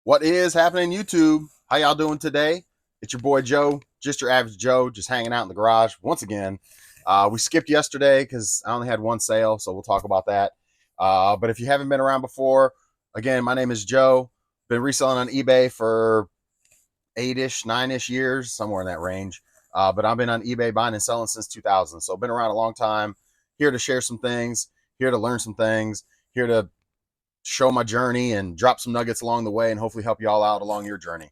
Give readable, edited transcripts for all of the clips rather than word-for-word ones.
What is happening, YouTube? How y'all doing today? It's your boy Joe, just your average Joe, just hanging out in the garage once again. We skipped yesterday because I only had one sale, so we'll talk about that. But if you haven't been around before, again, my name is Joe. Been reselling on eBay for 8-ish, 9-ish years, somewhere in that range. But I've been on eBay buying and selling since 2000, so I've been around a long time. Here to share some things, here to learn some things, here to show my journey and drop some nuggets along the way and hopefully help you all out along your journey.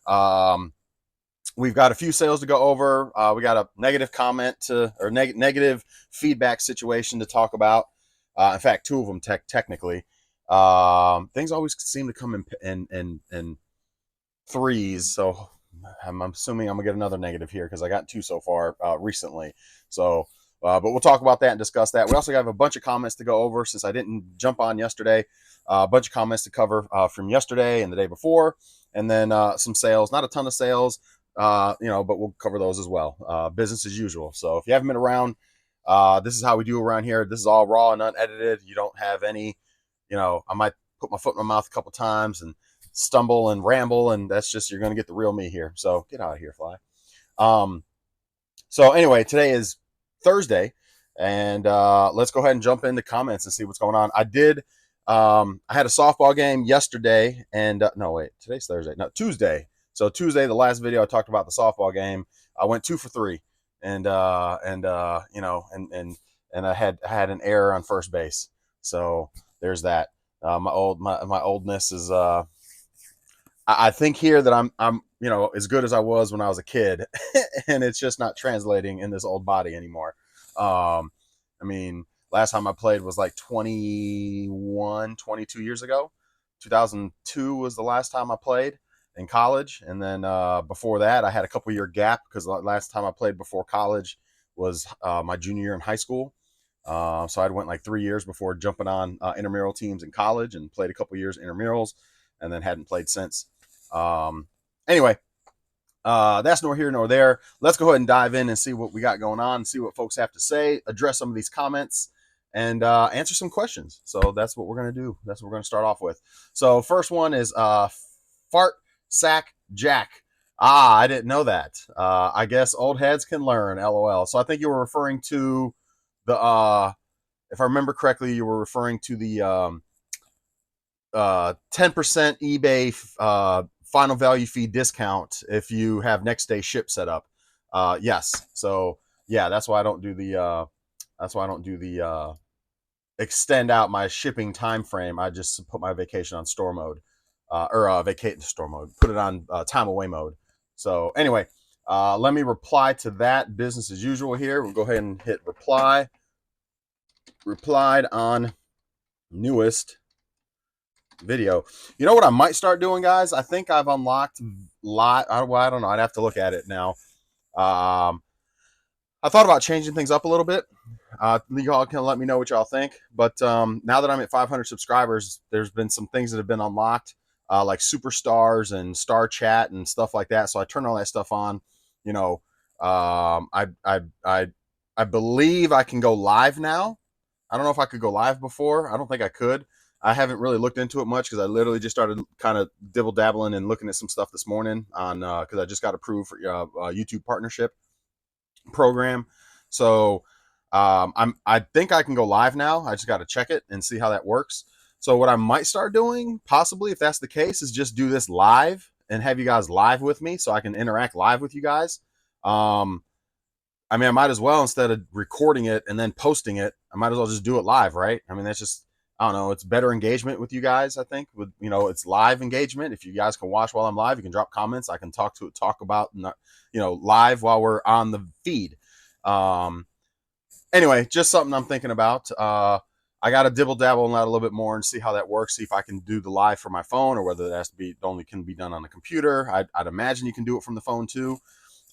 Um, we've got a few sales to go over. We got a negative comment or negative feedback situation to talk about. In fact, two of them technically. Things always seem to come in threes, so I'm assuming I'm gonna get another negative here because I got two so far recently. So, but we'll talk about that and discuss that. We also have a bunch of comments to go over since I didn't jump on yesterday. A bunch of comments to cover from yesterday and the day before, and then some sales. Not a ton of sales, but we'll cover those as well. Business as usual. So if you haven't been around, this is how we do around here. This is all raw and unedited. You don't have any, I might put my foot in my mouth a couple times and stumble and ramble, and that's just, you're going to get the real me here. So get out of here, fly. So anyway, today is Thursday, and let's go ahead and jump into comments and see what's going on. I had a softball game yesterday, and no, wait, today's Thursday, no, Tuesday. So Tuesday, the last video I talked about the softball game, I went 2 for 3, and I had an error on first base. So there's that. My oldness is I think here that I'm as good as I was when I was a kid, and it's just not translating in this old body anymore. I mean, last time I played was like 21, 22 years ago. 2002 was the last time I played in college, and then before that, I had a couple-year gap because the last time I played before college was my junior year in high school. So I went like 3 years before jumping on intramural teams in college and played a couple years intramurals, and then hadn't played since. Anyway, that's nor here nor there. Let's go ahead and dive in and see what we got going on, see what folks have to say, address some of these comments, and answer some questions. So that's what we're going to do. That's what we're going to start off with. So first one is Fart Sack Jack. I didn't know that. I guess old heads can learn, LOL. So I think you were referring to the, if I remember correctly, you were referring to the 10% eBay final value fee discount if you have next day ship set up. Yes. So yeah, that's why I don't do the extend out my shipping time frame. I just put my vacation on store mode, vacate store mode, put it on time away mode. So anyway, let me reply to that business as usual here. We'll go ahead and hit reply. Replied on newest video. You know what I might start doing, guys? I think I've unlocked I don't know. I'd have to look at it now. I thought about changing things up a little bit. Y'all can let me know what y'all think. But now that I'm at 500 subscribers, there's been some things that have been unlocked, like superstars and star chat and stuff like that. So I turned all that stuff on. I believe I can go live now. I don't know if I could go live before. I don't think I could. I haven't really looked into it much because I literally just started kind of dibble dabbling and looking at some stuff this morning on because I just got approved for YouTube partnership program. So I think I can go live now. I just got to check it and see how that works. So what I might start doing, possibly if that's the case, is just do this live and have you guys live with me so I can interact live with you guys. I mean, I might as well, instead of recording it and then posting it, I might as well just do it live, right? I mean, that's just, I don't know, it's better engagement with you guys, I think. With, it's live engagement. If you guys can watch while I'm live, you can drop comments. I can talk about, live while we're on the feed. Anyway, just something I'm thinking about. I got to dibble dabble on that a little bit more and see how that works. See if I can do the live for my phone or whether that has to be only can be done on a computer. I'd imagine you can do it from the phone too.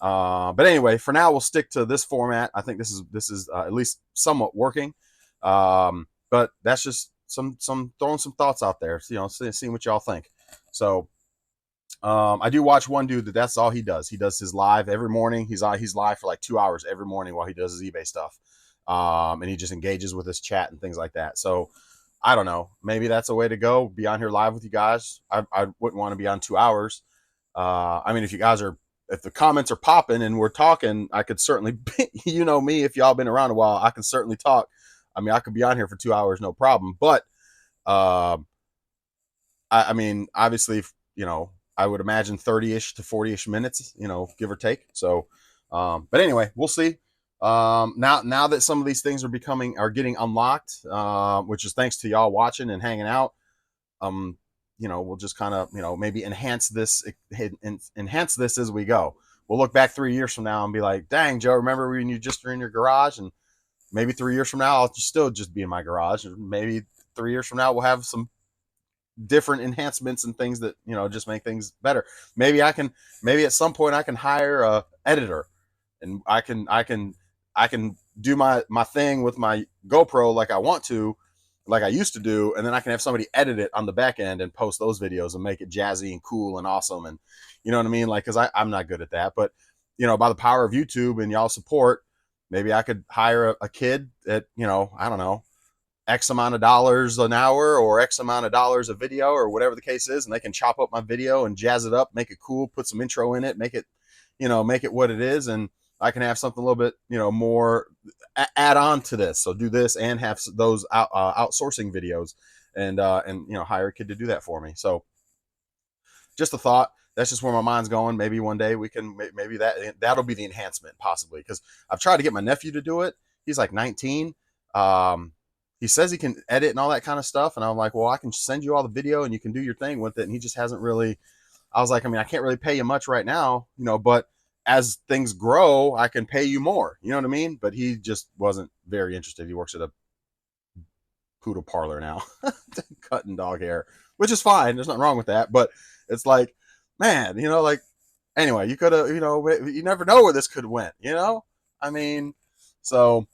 But anyway, for now, we'll stick to this format. I think this is at least somewhat working. But that's just some throwing some thoughts out there, seeing what y'all think. So I do watch one dude that's all he does. He does his live every morning. He's live for like 2 hours every morning while he does his eBay stuff. And he just engages with his chat and things like that. So I don't know. Maybe that's a way to go. Be on here live with you guys. I wouldn't want to be on 2 hours. I mean, if the comments are popping and we're talking, I could certainly, you know me, if y'all been around a while, I can certainly talk. I mean, I could be on here for 2 hours, no problem. But uh, I mean, obviously, I would imagine 30-ish to 40-ish minutes, give or take. So, but anyway, we'll see. Now that some of these things are getting unlocked, which is thanks to y'all watching and hanging out. We'll just kind of, maybe enhance this as we go. We'll look back 3 years from now and be like, dang, Joe, remember when you just were in your garage? And maybe 3 years from now, I'll still just be in my garage. And maybe 3 years from now, we'll have some different enhancements and things that, just make things better. Maybe at some point I can hire a editor, and I can do my thing with my GoPro like I used to do, and then I can have somebody edit it on the back end and post those videos and make it jazzy and cool and awesome. And you know what I mean? Like, cause I'm not good at that, but by the power of YouTube and y'all support, maybe I could hire a kid at, I don't know, X amount of dollars an hour or X amount of dollars a video or whatever the case is. And they can chop up my video and jazz it up, make it cool, put some intro in it, make it what it is. And I can have something a little bit, more add on to this. So do this and have those outsourcing videos, and hire a kid to do that for me. So just a thought. That's just where my mind's going. Maybe one day maybe that'll be the enhancement, possibly, because I've tried to get my nephew to do it. He's like 19. He says he can edit and all that kind of stuff, and I'm like, well, I can send you all the video and you can do your thing with it. And he just hasn't really. I was like, I mean, I can't really pay you much right now, but as things grow, I can pay you more. You know what I mean? But he just wasn't very interested. He works at a poodle parlor now, cutting dog hair, which is fine. There's nothing wrong with that. But it's like, man, like, anyway, you could have, you never know where this could went, I mean, so,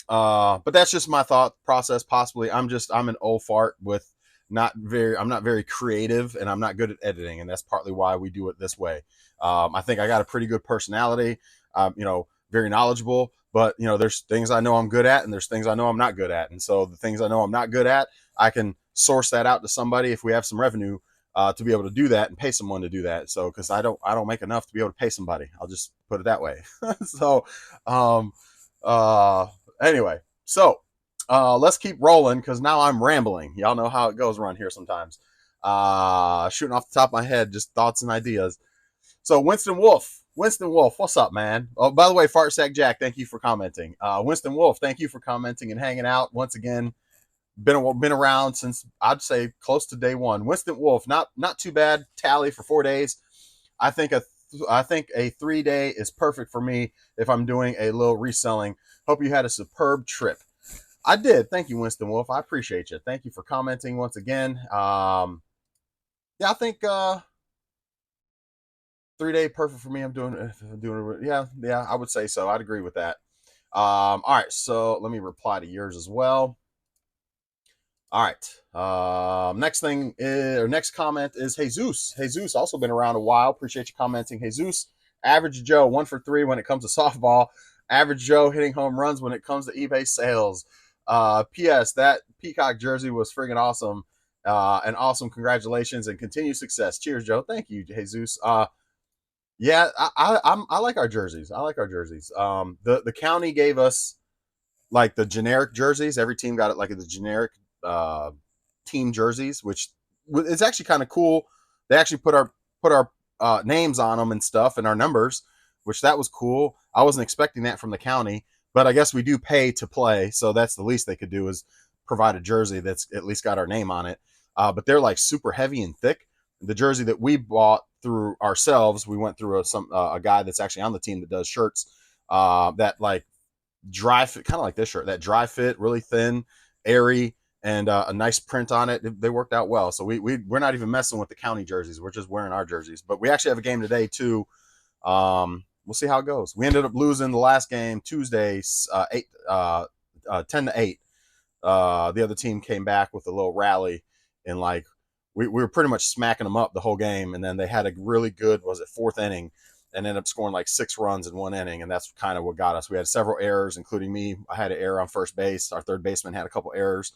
but that's just my thought process. Possibly, I'm an old fart with I'm not very creative, and I'm not good at editing, and that's partly why we do it this way. I think I got a pretty good personality, very knowledgeable, but there's things I know I'm good at, and there's things I know I'm not good at. And so the things I know I'm not good at, I can source that out to somebody if we have some revenue, to be able to do that and pay someone to do that. So, cause I don't make enough to be able to pay somebody. I'll just put it that way. So, anyway, so, let's keep rolling, because now I'm rambling. Y'all know how it goes around here sometimes. Shooting off the top of my head, just thoughts and ideas. So Winston Wolf, what's up, man? Oh, by the way, Fart Sack Jack, thank you for commenting. Winston Wolf, thank you for commenting and hanging out once again. Been around since, I'd say, close to day one. Winston Wolf, not too bad tally for 4 days. I think a 3-day is perfect for me if I'm doing a little reselling. Hope you had a superb trip. I did. Thank you, Winston Wolf. I appreciate you. Thank you for commenting once again. Yeah, I think 3-day perfect for me. I'm doing yeah, I would say so. I'd agree with that. All right, so let me reply to yours as well. All right. Next comment is Jesus. Jesus, also been around a while. Appreciate you commenting, Jesus. Average Joe, 1 for 3 when it comes to softball. Average Joe hitting home runs when it comes to eBay sales. P.S. That Peacock jersey was friggin' awesome. And awesome. Congratulations and continued success. Cheers, Joe. Thank you, Jesus. Yeah, I like our jerseys. The county gave us like the generic jerseys. Every team got it like the generic team jerseys, which is actually kind of cool. They actually put our names on them and stuff, and our numbers, which that was cool. I wasn't expecting that from the county, but I guess we do pay to play, so that's the least they could do is provide a jersey that's at least got our name on it. But they're like super heavy and thick. The jersey that we bought through ourselves, we went through a guy that's actually on the team that does shirts, that like dry fit, kind of like this shirt, that dry fit, really thin, airy, and a nice print on it. They worked out well. So we're not even messing with the county jerseys. We're just wearing our jerseys. But we actually have a game today too. We'll see how it goes. We ended up losing the last game Tuesday, 10-8. The other team came back with a little rally, and like we were pretty much smacking them up the whole game. And then they had a really good, fourth inning, and ended up scoring like 6 runs in 1 inning. And that's kind of what got us. We had several errors, including me. I had an error on first base. Our third baseman had a couple errors.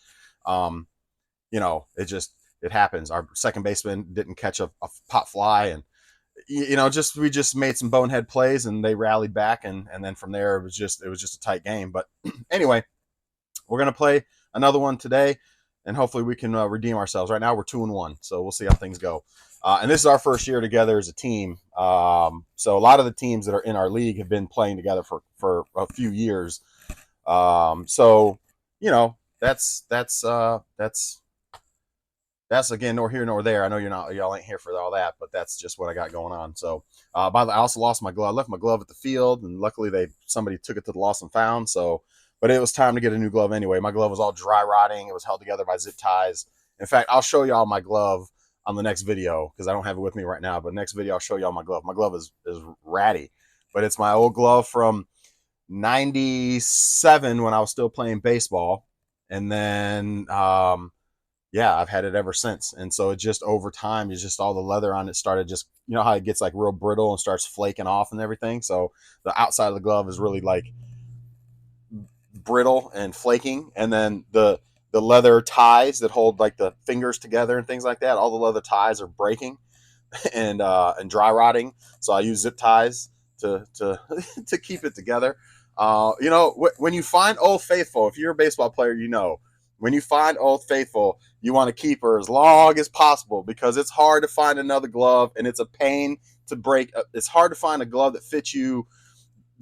You know, it happens. Our second baseman didn't catch a pop fly, and you know, we just made some bonehead plays, and they rallied back, and then from there it was just a tight game. But anyway, we're gonna play another one today, and hopefully we can redeem ourselves. Right now we're 2-1, so we'll see how things go. And this is our first year together as a team. So a lot of the teams that are in our league have been playing together for a few years. So you know, that's again nor here nor there. I know y'all ain't here for all that, but that's just what I got going on. So, by the way, I also lost my glove. I left my glove at the field, and luckily somebody took it to the lost and found. So, but it was time to get a new glove anyway. My glove was all dry rotting. It was held together by zip ties. In fact, I'll show y'all my glove on the next video because I don't have it with me right now. But next video, I'll show y'all my glove. My glove is ratty, but it's my old glove from '97 when I was still playing baseball, and then yeah, I've had it ever since. And so it just over time, it's just all the leather on it started just, you know how it gets like real brittle and starts flaking off and everything. So the outside of the glove is really like brittle and flaking. And then the leather ties that hold like the fingers together and things like that, all the leather ties are breaking and dry rotting. So I use zip ties to to keep it together. You know, when you find Old Faithful, if you're a baseball player, you know, when you find Old Faithful, you want to keep her as long as possible because it's hard to find another glove and it's a pain to break. It's hard to find a glove that fits you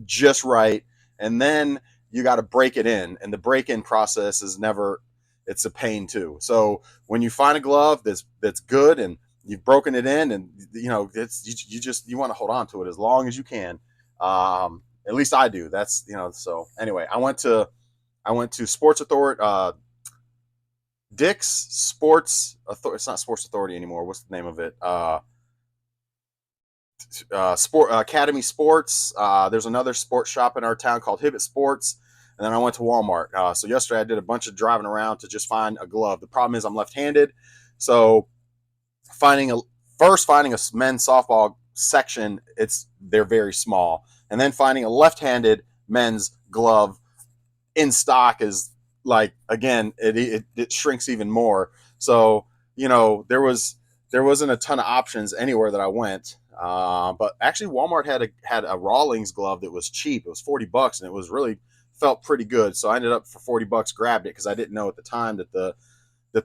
just right. And then you got to break it in. And the break-in process is never, it's a pain too. So when you find a glove that's good and you've broken it in and, you know, you want to hold on to it as long as you can. At least I do. That's, you know, so anyway, I went to Sports Authority, Dick's Sports Authority. It's not Sports Authority anymore. What's the name of it? Sport Academy Sports. There's another sports shop in our town called Hibbett Sports, and then I went to Walmart. So yesterday I did a bunch of driving around to just find a glove. The problem is I'm left-handed, so finding a men's softball section, they're very small, and then finding a left-handed men's glove in stock is like, again, it shrinks even more. So, you know, there wasn't a ton of options anywhere that I went. But actually Walmart had a Rawlings glove that was cheap. It was $40 and it was really felt pretty good. So I ended up for $40 grabbed it because I didn't know at the time that the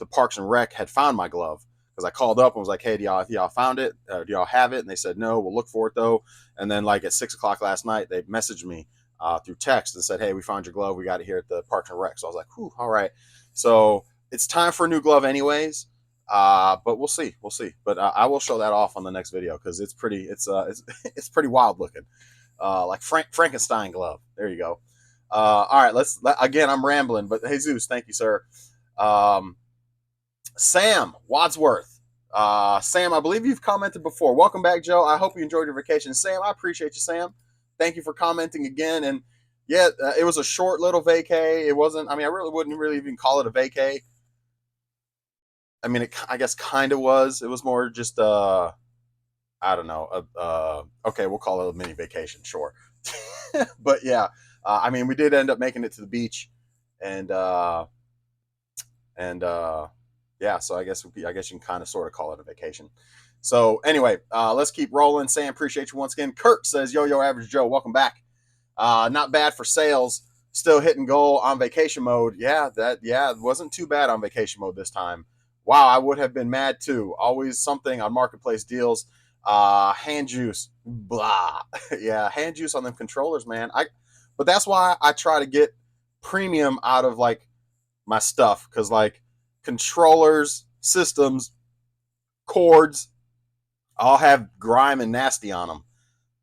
Parks and Rec had found my glove. Because I called up and was like, hey, do y'all found it? Do y'all have it? And they said, no, we'll look for it though. And then like at 6:00 last night, they messaged me through text and said, hey, we found your glove. We got it here at the Parks and Rec. So I was like, whew, all right. So it's time for a new glove anyways. But we'll see. But I will show that off on the next video because it's it's pretty wild looking. Like Frankenstein glove. There you go. All right, again, I'm rambling, but Jesus, thank you, sir. Sam Wadsworth. Sam, I believe you've commented before. Welcome back, Joe. I hope you enjoyed your vacation. Sam, I appreciate you, Sam. Thank you for commenting again. And yeah, it was a short little vacay. It wasn't, I mean, I really wouldn't really even call it a vacay. I mean, I guess kind of was. It was more just, I don't know. Okay, we'll call it a mini vacation, sure. But yeah, I mean, we did end up making it to the beach and yeah, so I guess you can kind of sort of call it a vacation. So anyway, let's keep rolling. Sam, appreciate you once again. Kurt says, yo, Average Joe, welcome back. Not bad for sales. Still hitting goal on vacation mode. Yeah, it wasn't too bad on vacation mode this time. Wow, I would have been mad too. Always something on marketplace deals. Hand juice, blah. Yeah, hand juice on them controllers, man. But that's why I try to get premium out of like my stuff, because like controllers, systems, cords all have grime and nasty on them.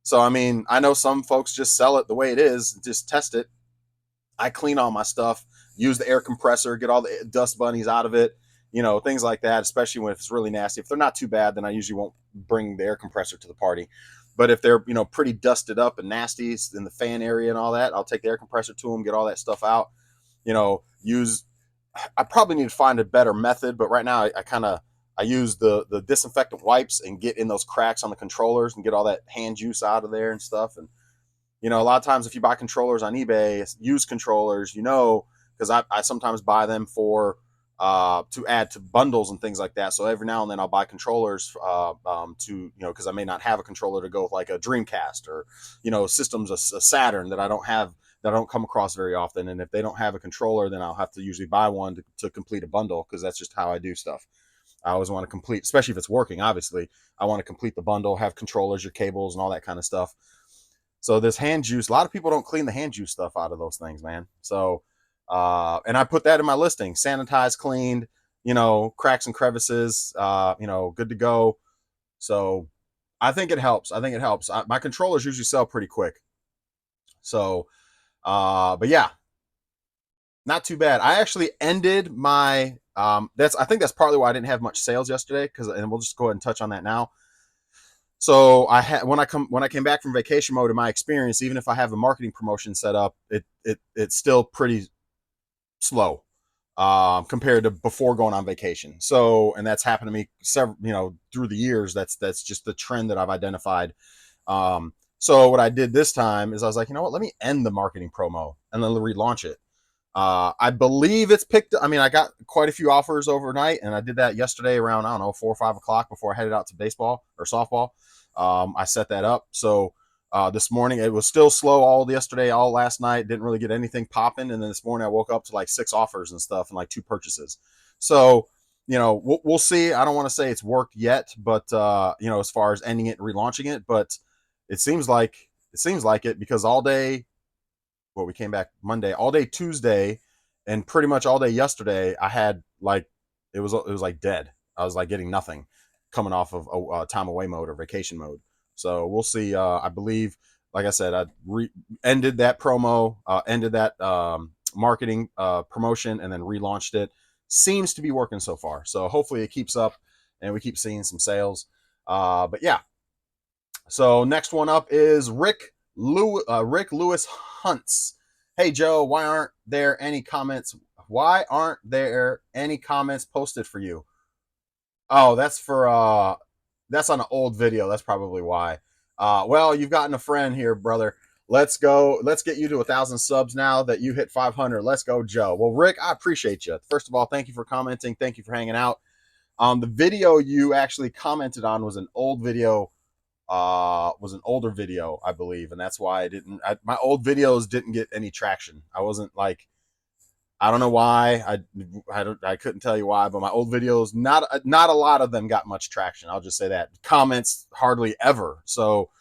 So I mean, I know some folks just sell it the way it is, just test it. I clean all my stuff, use the air compressor, get all the dust bunnies out of it, you know, things like that, especially when it's really nasty. If they're not too bad, then I usually won't bring the air compressor to the party. But if they're, you know, pretty dusted up and nasty in the fan area and all that, I'll take the air compressor to them, get all that stuff out, you know, I probably need to find a better method, but right now I use the disinfectant wipes and get in those cracks on the controllers and get all that hand juice out of there and stuff. And, you know, a lot of times if you buy controllers on eBay, used controllers, you know, because I sometimes buy them for to add to bundles and things like that. So every now and then I'll buy controllers to, because I may not have a controller to go with like a Dreamcast or, systems, a Saturn that I don't have, that I don't come across very often. And if they don't have a controller, then I'll have to usually buy one to complete a bundle, because that's just how I do stuff. I always want to complete, especially if it's working, obviously. I want to complete the bundle, have controllers, your cables, and all that kind of stuff. So this hand juice, a lot of people don't clean the hand juice stuff out of those things, man. So, and I put that in my listing: sanitized, cleaned, cracks and crevices, good to go. So I think it helps. My controllers usually sell pretty quick. So, but yeah, not too bad. I actually ended my, I think that's partly why I didn't have much sales yesterday, and we'll just go ahead and touch on that now. So I had when I came back from vacation mode, in my experience, even if I have a marketing promotion set up, it's still pretty slow compared to before going on vacation. So, and that's happened to me several, through the years. That's just the trend that I've identified. So what I did this time is I was like, you know what, let me end the marketing promo and then relaunch it. I believe it's picked. I mean, I got quite a few offers overnight, and I did that yesterday around, I don't know, 4 or 5 o'clock before I headed out to baseball or softball. I set that up. So this morning it was still slow all yesterday, all last night. Didn't really get anything popping, and then this morning I woke up to like 6 offers and stuff and like 2 purchases. So we'll see. I don't want to say it's worked yet, but as far as ending it and relaunching it, but it seems like it, because all day, we came back Monday, all day Tuesday, and pretty much all day yesterday, I had like, it was like dead. I was like getting nothing coming off of time away mode or vacation mode. So we'll see. I believe, like I said, I ended that promo, ended that marketing promotion, and then relaunched it. Seems to be working so far. So hopefully it keeps up and we keep seeing some sales. But yeah. So next one up is Rick Lewis Hunts. Hey Joe, why aren't there any comments? Why aren't there any comments posted for you? Oh, that's on an old video. That's probably why. Well, you've gotten a friend here, brother. Let's go. Let's get you to 1,000 subs now that you hit 500. Let's go, Joe. Well, Rick, I appreciate you. First of all, thank you for commenting. Thank you for hanging out. The video you actually commented on was an old video. Was an older video, I believe, and that's why my old videos didn't get any traction. I wasn't like, I don't know why. I couldn't tell you why, but my old videos, not a lot of them got much traction. I'll just say that. Comments hardly ever. So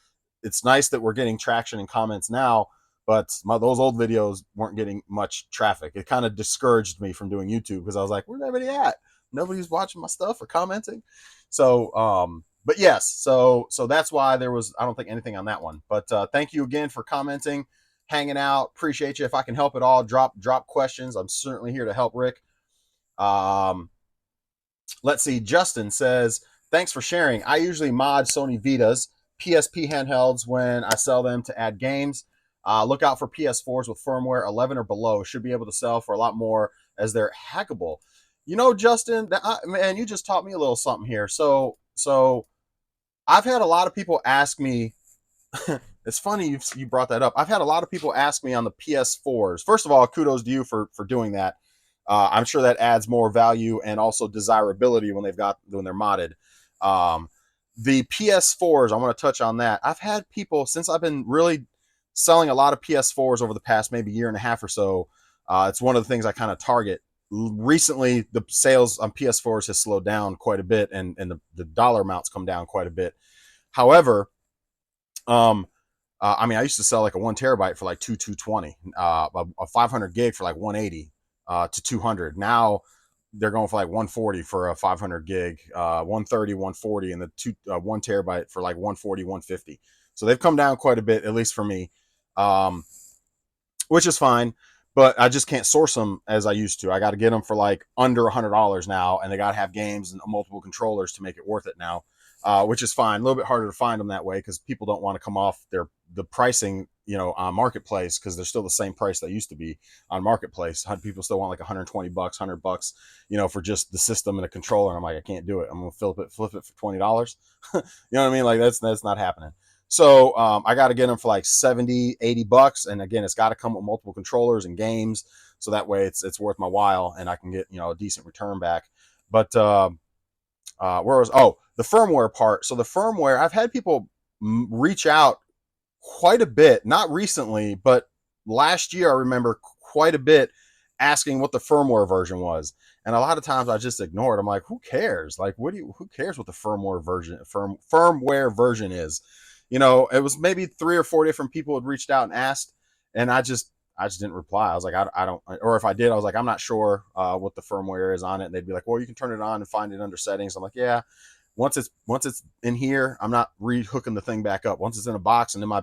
it's nice that we're getting traction in comments now, but those old videos weren't getting much traffic. It kind of discouraged me from doing YouTube, because I was like, where's everybody at? Nobody's watching my stuff or commenting. So, but yes, so that's why there was, I don't think, anything on that one. But thank you again for commenting, hanging out. Appreciate you. If I can help at all, drop questions. I'm certainly here to help Rick. Let's see. Justin says, thanks for sharing. I usually mod Sony Vitas, PSP handhelds when I sell them to add games. Look out for PS4s with firmware 11 or below. Should be able to sell for a lot more, as they're hackable. Justin, man, you just taught me a little something here. So I've had a lot of people ask me. It's funny you brought that up. I've had a lot of people ask me on the PS4s. First of all, kudos to you for doing that. I'm sure that adds more value and also desirability when they're modded. The PS4s, I want to touch on that. I've had people, since I've been really selling a lot of PS4s over the past maybe year and a half or so. It's one of the things I kind of target. Recently, the sales on PS4s has slowed down quite a bit, and the dollar amounts come down quite a bit. However, I mean, I used to sell like a 1 terabyte for like 220, a 500 gig for like 180 to 200. Now they're going for like 140 for a 500 gig, 130, 140, and the 1 terabyte for like 140, 150. So they've come down quite a bit, at least for me, which is fine. But I just can't source them as I used to. I got to get them for like under $100 now, and they got to have games and multiple controllers to make it worth it now. Which is fine. A little bit harder to find them that way, because people don't want to come off the pricing, on Marketplace, because they're still the same price they used to be on Marketplace. People still want like $120, $100, for just the system and a controller. And I'm like, I can't do it. I'm gonna flip it for $20. You know what I mean? Like that's not happening. So I got to get them for like $70, $80, and again, it's got to come with multiple controllers and games. so that way it's worth my while and I can get, you know, a decent return back. But where was, oh, the firmware part. So the firmware, I've had people reach out quite a bit, not recently, but last year I remember quite a bit asking what the firmware version was. And a lot of times I just ignore it. I'm like, who cares? Like, who cares what the firmware version is? You know, it was maybe 3 or 4 different people had reached out and asked, and I just didn't reply. I was like, I don't, or if I did, I was like, I'm not sure what the firmware is on it. And they'd be like, well, you can turn it on and find it under settings. I'm like, yeah, once it's in here, I'm not re-hooking the thing back up. Once it's in a box and in my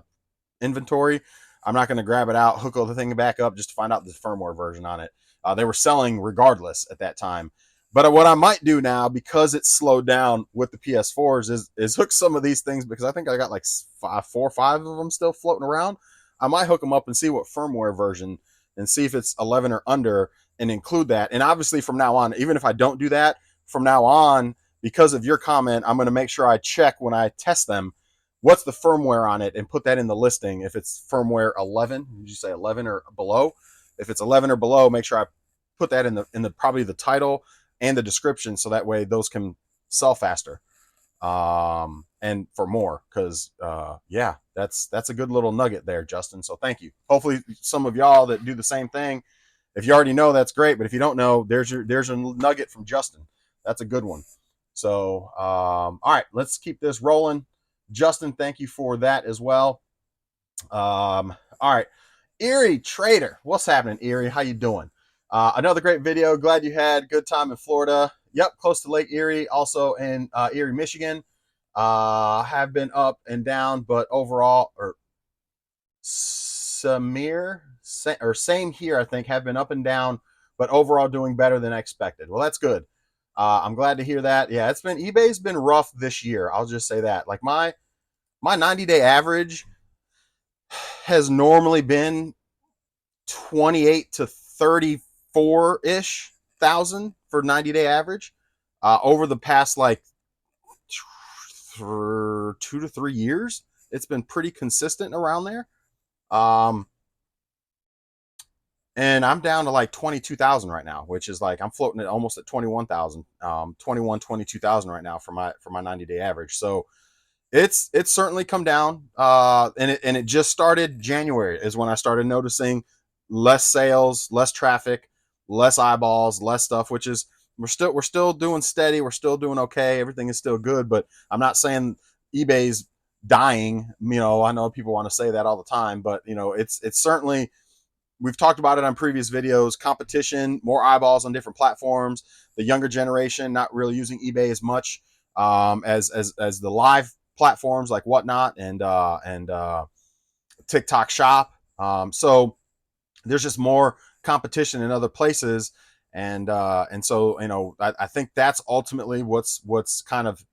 inventory, I'm not going to grab it out, hook the thing back up just to find out the firmware version on it. They were selling regardless at that time. But what I might do now, because it's slowed down with the PS4s, is hook some of these things, because I think I got like 4 or 5 of them still floating around. I might hook them up and see what firmware version, and see if it's 11 or under, and include that. And obviously from now on, even if I don't do that, from now on, because of your comment, I'm going to make sure I check when I test them what's the firmware on it and put that in the listing. If it's firmware 11, did you say 11 or below? If it's 11 or below, make sure I put that in the probably the title and the description, so that way those can sell faster and for more. Because yeah, that's a good little nugget there, Justin. So thank you. Hopefully some of y'all that do the same thing, if you already know, that's great. But if you don't know, there's a nugget from Justin. That's a good one. So all right, let's keep this rolling. Justin, thank you for that as well. All right, Erie Trader, what's happening, Erie? How you doing? Another great video. Glad you had a good time in Florida. Yep, close to Lake Erie, also in Erie, Michigan. Have been up and down, but overall, or same here, I think, have been up and down, but overall doing better than I expected. Well, that's good. I'm glad to hear that. Yeah, eBay's been rough this year. I'll just say that. Like my 90-day average has normally been 28 to 34-ish thousand for 90-day average. Over the past like 2 to 3 years, it's been pretty consistent around there. And I'm down to like 22,000 right now, which is like, I'm floating at almost at 21,000, 22,000 right now for my 90-day average. So it's certainly come down. And it just started January is when I started noticing less sales, less traffic, less eyeballs, less stuff, which is, we're still doing steady. We're still doing okay. Everything is still good, but I'm not saying eBay's dying. You know, I know people want to say that all the time, but you know, it's certainly, we've talked about it on previous videos, competition, more eyeballs on different platforms, the younger generation not really using eBay as much as the live platforms like Whatnot and TikTok Shop. So there's just more competition in other places. And so, you know, I think that's ultimately what's kind of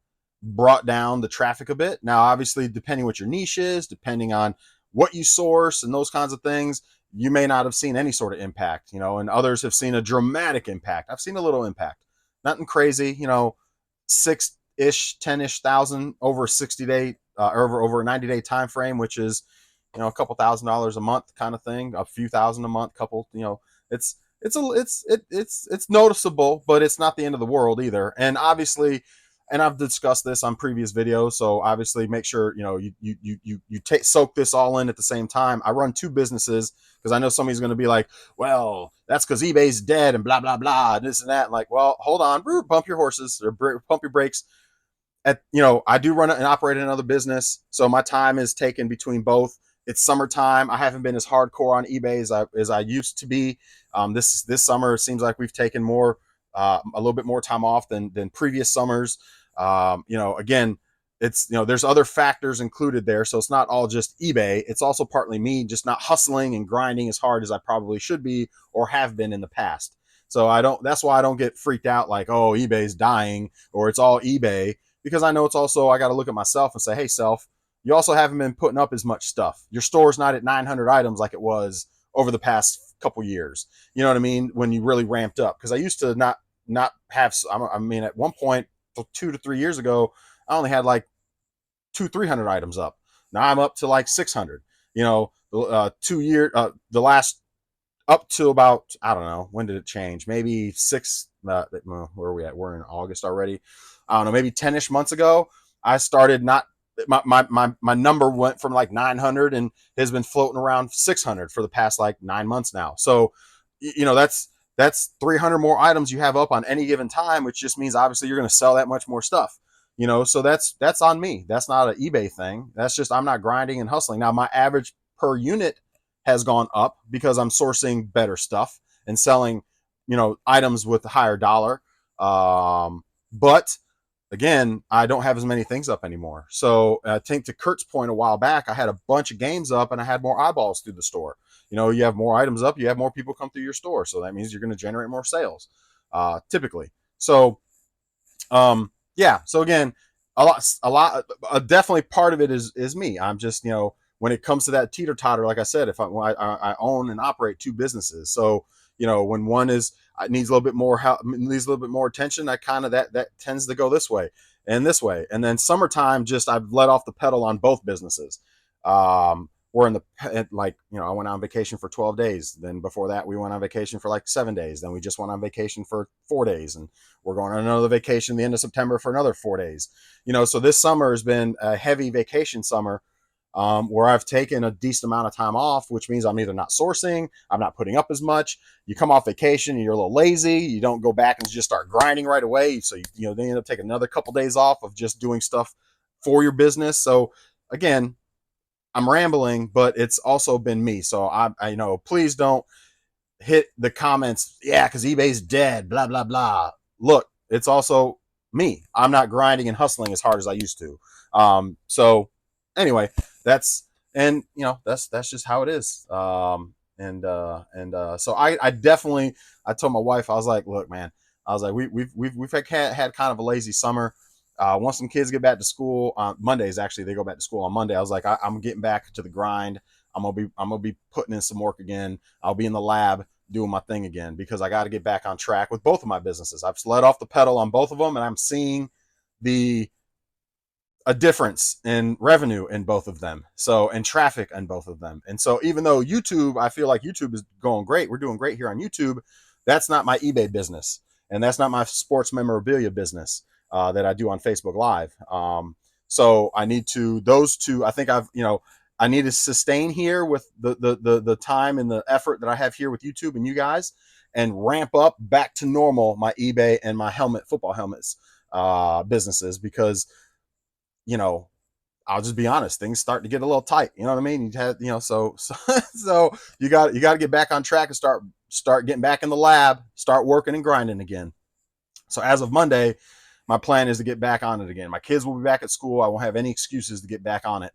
brought down the traffic a bit. Now, obviously, depending what your niche is, depending on what you source and those kinds of things, you may not have seen any sort of impact, you know, and others have seen a dramatic impact. I've seen a little impact, nothing crazy, you know, 6-ish, 10-ish thousand over a 60-day, over a 90-day time frame, which is, you know, a couple $1,000s a month kind of thing, a few thousand a month, couple, you know, it's noticeable, but it's not the end of the world either. And obviously, and I've discussed this on previous videos, so obviously make sure, you know, you soak this all in at the same time. I run 2 businesses because I know somebody's going to be like, well, that's because eBay's dead and blah, blah, blah, and this and that. Like, well, hold on, pump your horses or pump your brakes. You know, I do run and operate another business, so my time is taken between both. It's summertime. I haven't been as hardcore on eBay as I used to be. This summer, it seems like we've taken more, a little bit more time off than previous summers. You know, again, it's, you know, there's other factors included there. So it's not all just eBay. It's also partly me just not hustling and grinding as hard as I probably should be or have been in the past. So that's why I don't get freaked out like, oh, eBay's dying or it's all eBay, because I know it's also, I got to look at myself and say, hey, self, you also haven't been putting up as much stuff. Your store's not at 900 items like it was over the past couple years. You know what I mean? When you really ramped up. Because I used to not have, I mean, at one point, 2 to 3 years ago, I only had like 200-300 items up. Now I'm up to like 600. You know, the last up to about, I don't know, when did it change? Maybe where are we at? We're in August already. I don't know, maybe 10-ish months ago, I started not, my number went from like 900 and has been floating around 600 for the past like 9 months now. So, that's 300 more items you have up on any given time, which just means obviously you're going to sell that much more stuff. So that's on me. That's not an eBay thing. That's just, I'm not grinding and hustling. Now my average per unit has gone up because I'm sourcing better stuff and selling, items with a higher dollar. But again, I don't have as many things up anymore. So I think to Kurt's point a while back, I had a bunch of games up and I had more eyeballs through the store. You have more items up, you have more people come through your store. So that means you're going to generate more sales, typically. So, yeah. So again, definitely part of it is me. I'm just, when it comes to that teeter totter, like I said, if I own and operate two businesses. So, when one is, needs a little bit more help, needs a little bit more attention, I kind of, that tends to go this way and this way. And then summertime, just, I've let off the pedal on both businesses. We're in the, like, I went on vacation for 12 days. Then before that, we went on vacation for like 7 days. Then we just went on vacation for 4 days, and we're going on another vacation the end of September for another 4 days. So this summer has been a heavy vacation summer, where I've taken a decent amount of time off, which means I'm either not sourcing, I'm not putting up as much. You come off vacation and you're a little lazy. You don't go back and just start grinding right away. So, they end up taking another couple days off of just doing stuff for your business. So again, I'm rambling, but it's also been me. So I please don't hit the comments. Yeah, because eBay's dead, blah, blah, blah. Look, it's also me. I'm not grinding and hustling as hard as I used to. So anyway, that's just how it is. So I definitely, I told my wife, I was like, look, man, I was like, we've had kind of a lazy summer. Once some kids get back to school, Mondays, actually, they go back to school on Monday. I was like, I'm getting back to the grind. I'm gonna be putting in some work again. I'll be in the lab doing my thing again, because I got to get back on track with both of my businesses. I've let off the pedal on both of them, and I'm seeing the a difference in revenue in both of them. So, and traffic in both of them. And so even though YouTube, I feel like YouTube is going great, we're doing great here on YouTube, that's not my eBay business. And that's not my sports memorabilia business, that I do on Facebook Live. So I need to, those two, I think I need to sustain here with the time and the effort that I have here with YouTube and you guys, and ramp up back to normal my eBay and my football helmets, businesses, because, I'll just be honest, things start to get a little tight. You know what I mean? You had, so you got to get back on track and start getting back in the lab, start working and grinding again. So as of Monday, my plan is to get back on it again. My kids will be back at school. I won't have any excuses to get back on it.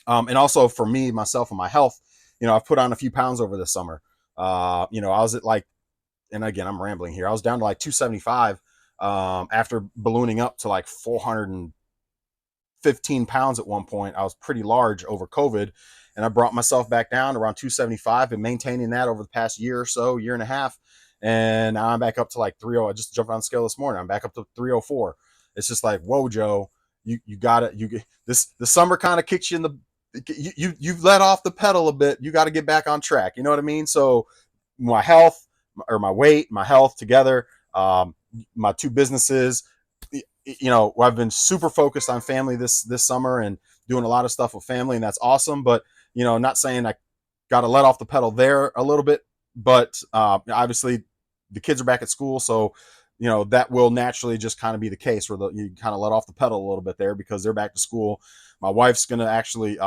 And also for me, myself, and my health, I've put on a few pounds over this summer. I was at like, and again, I'm rambling here, I was down to like 275, after ballooning up to like 415 pounds at one point. I was pretty large over COVID, and I brought myself back down around 275, and maintaining that over the past year or so, year and a half. And now I'm back up to like 30. I just jumped on the scale this morning. I'm back up to 304. It's just like, whoa, Joe, you got it. The summer kind of kicks you in the, you've let off the pedal a bit. You got to get back on track. You know what I mean? So my health, or my weight, my health together, my two businesses, I've been super focused on family this summer, and doing a lot of stuff with family, and that's awesome. But, not saying I got to let off the pedal there a little bit, but, obviously the kids are back at school. So, that will naturally just kind of be the case, where you kind of let off the pedal a little bit there, because they're back to school. My wife's going to actually,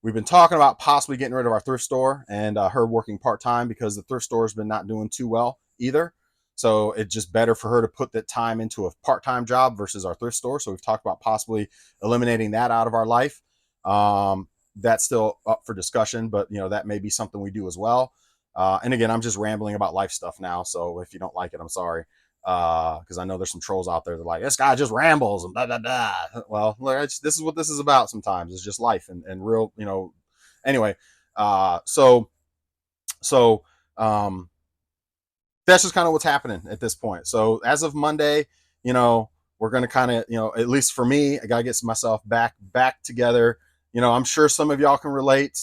we've been talking about possibly getting rid of our thrift store, and her working part-time, because the thrift store has been not doing too well either. So it's just better for her to put that time into a part-time job versus our thrift store. So we've talked about possibly eliminating that out of our life. That's still up for discussion, but that may be something we do as well. And again, I'm just rambling about life stuff now. So if you don't like it, I'm sorry. Because I know there's some trolls out there that are like, this guy just rambles and blah, blah, blah. Well, this is what this is about sometimes. It's just life and real, anyway. So, that's just kind of what's happening at this point. So as of Monday, we're going to kind of, at least for me, I got to get myself back together, I'm sure some of y'all can relate.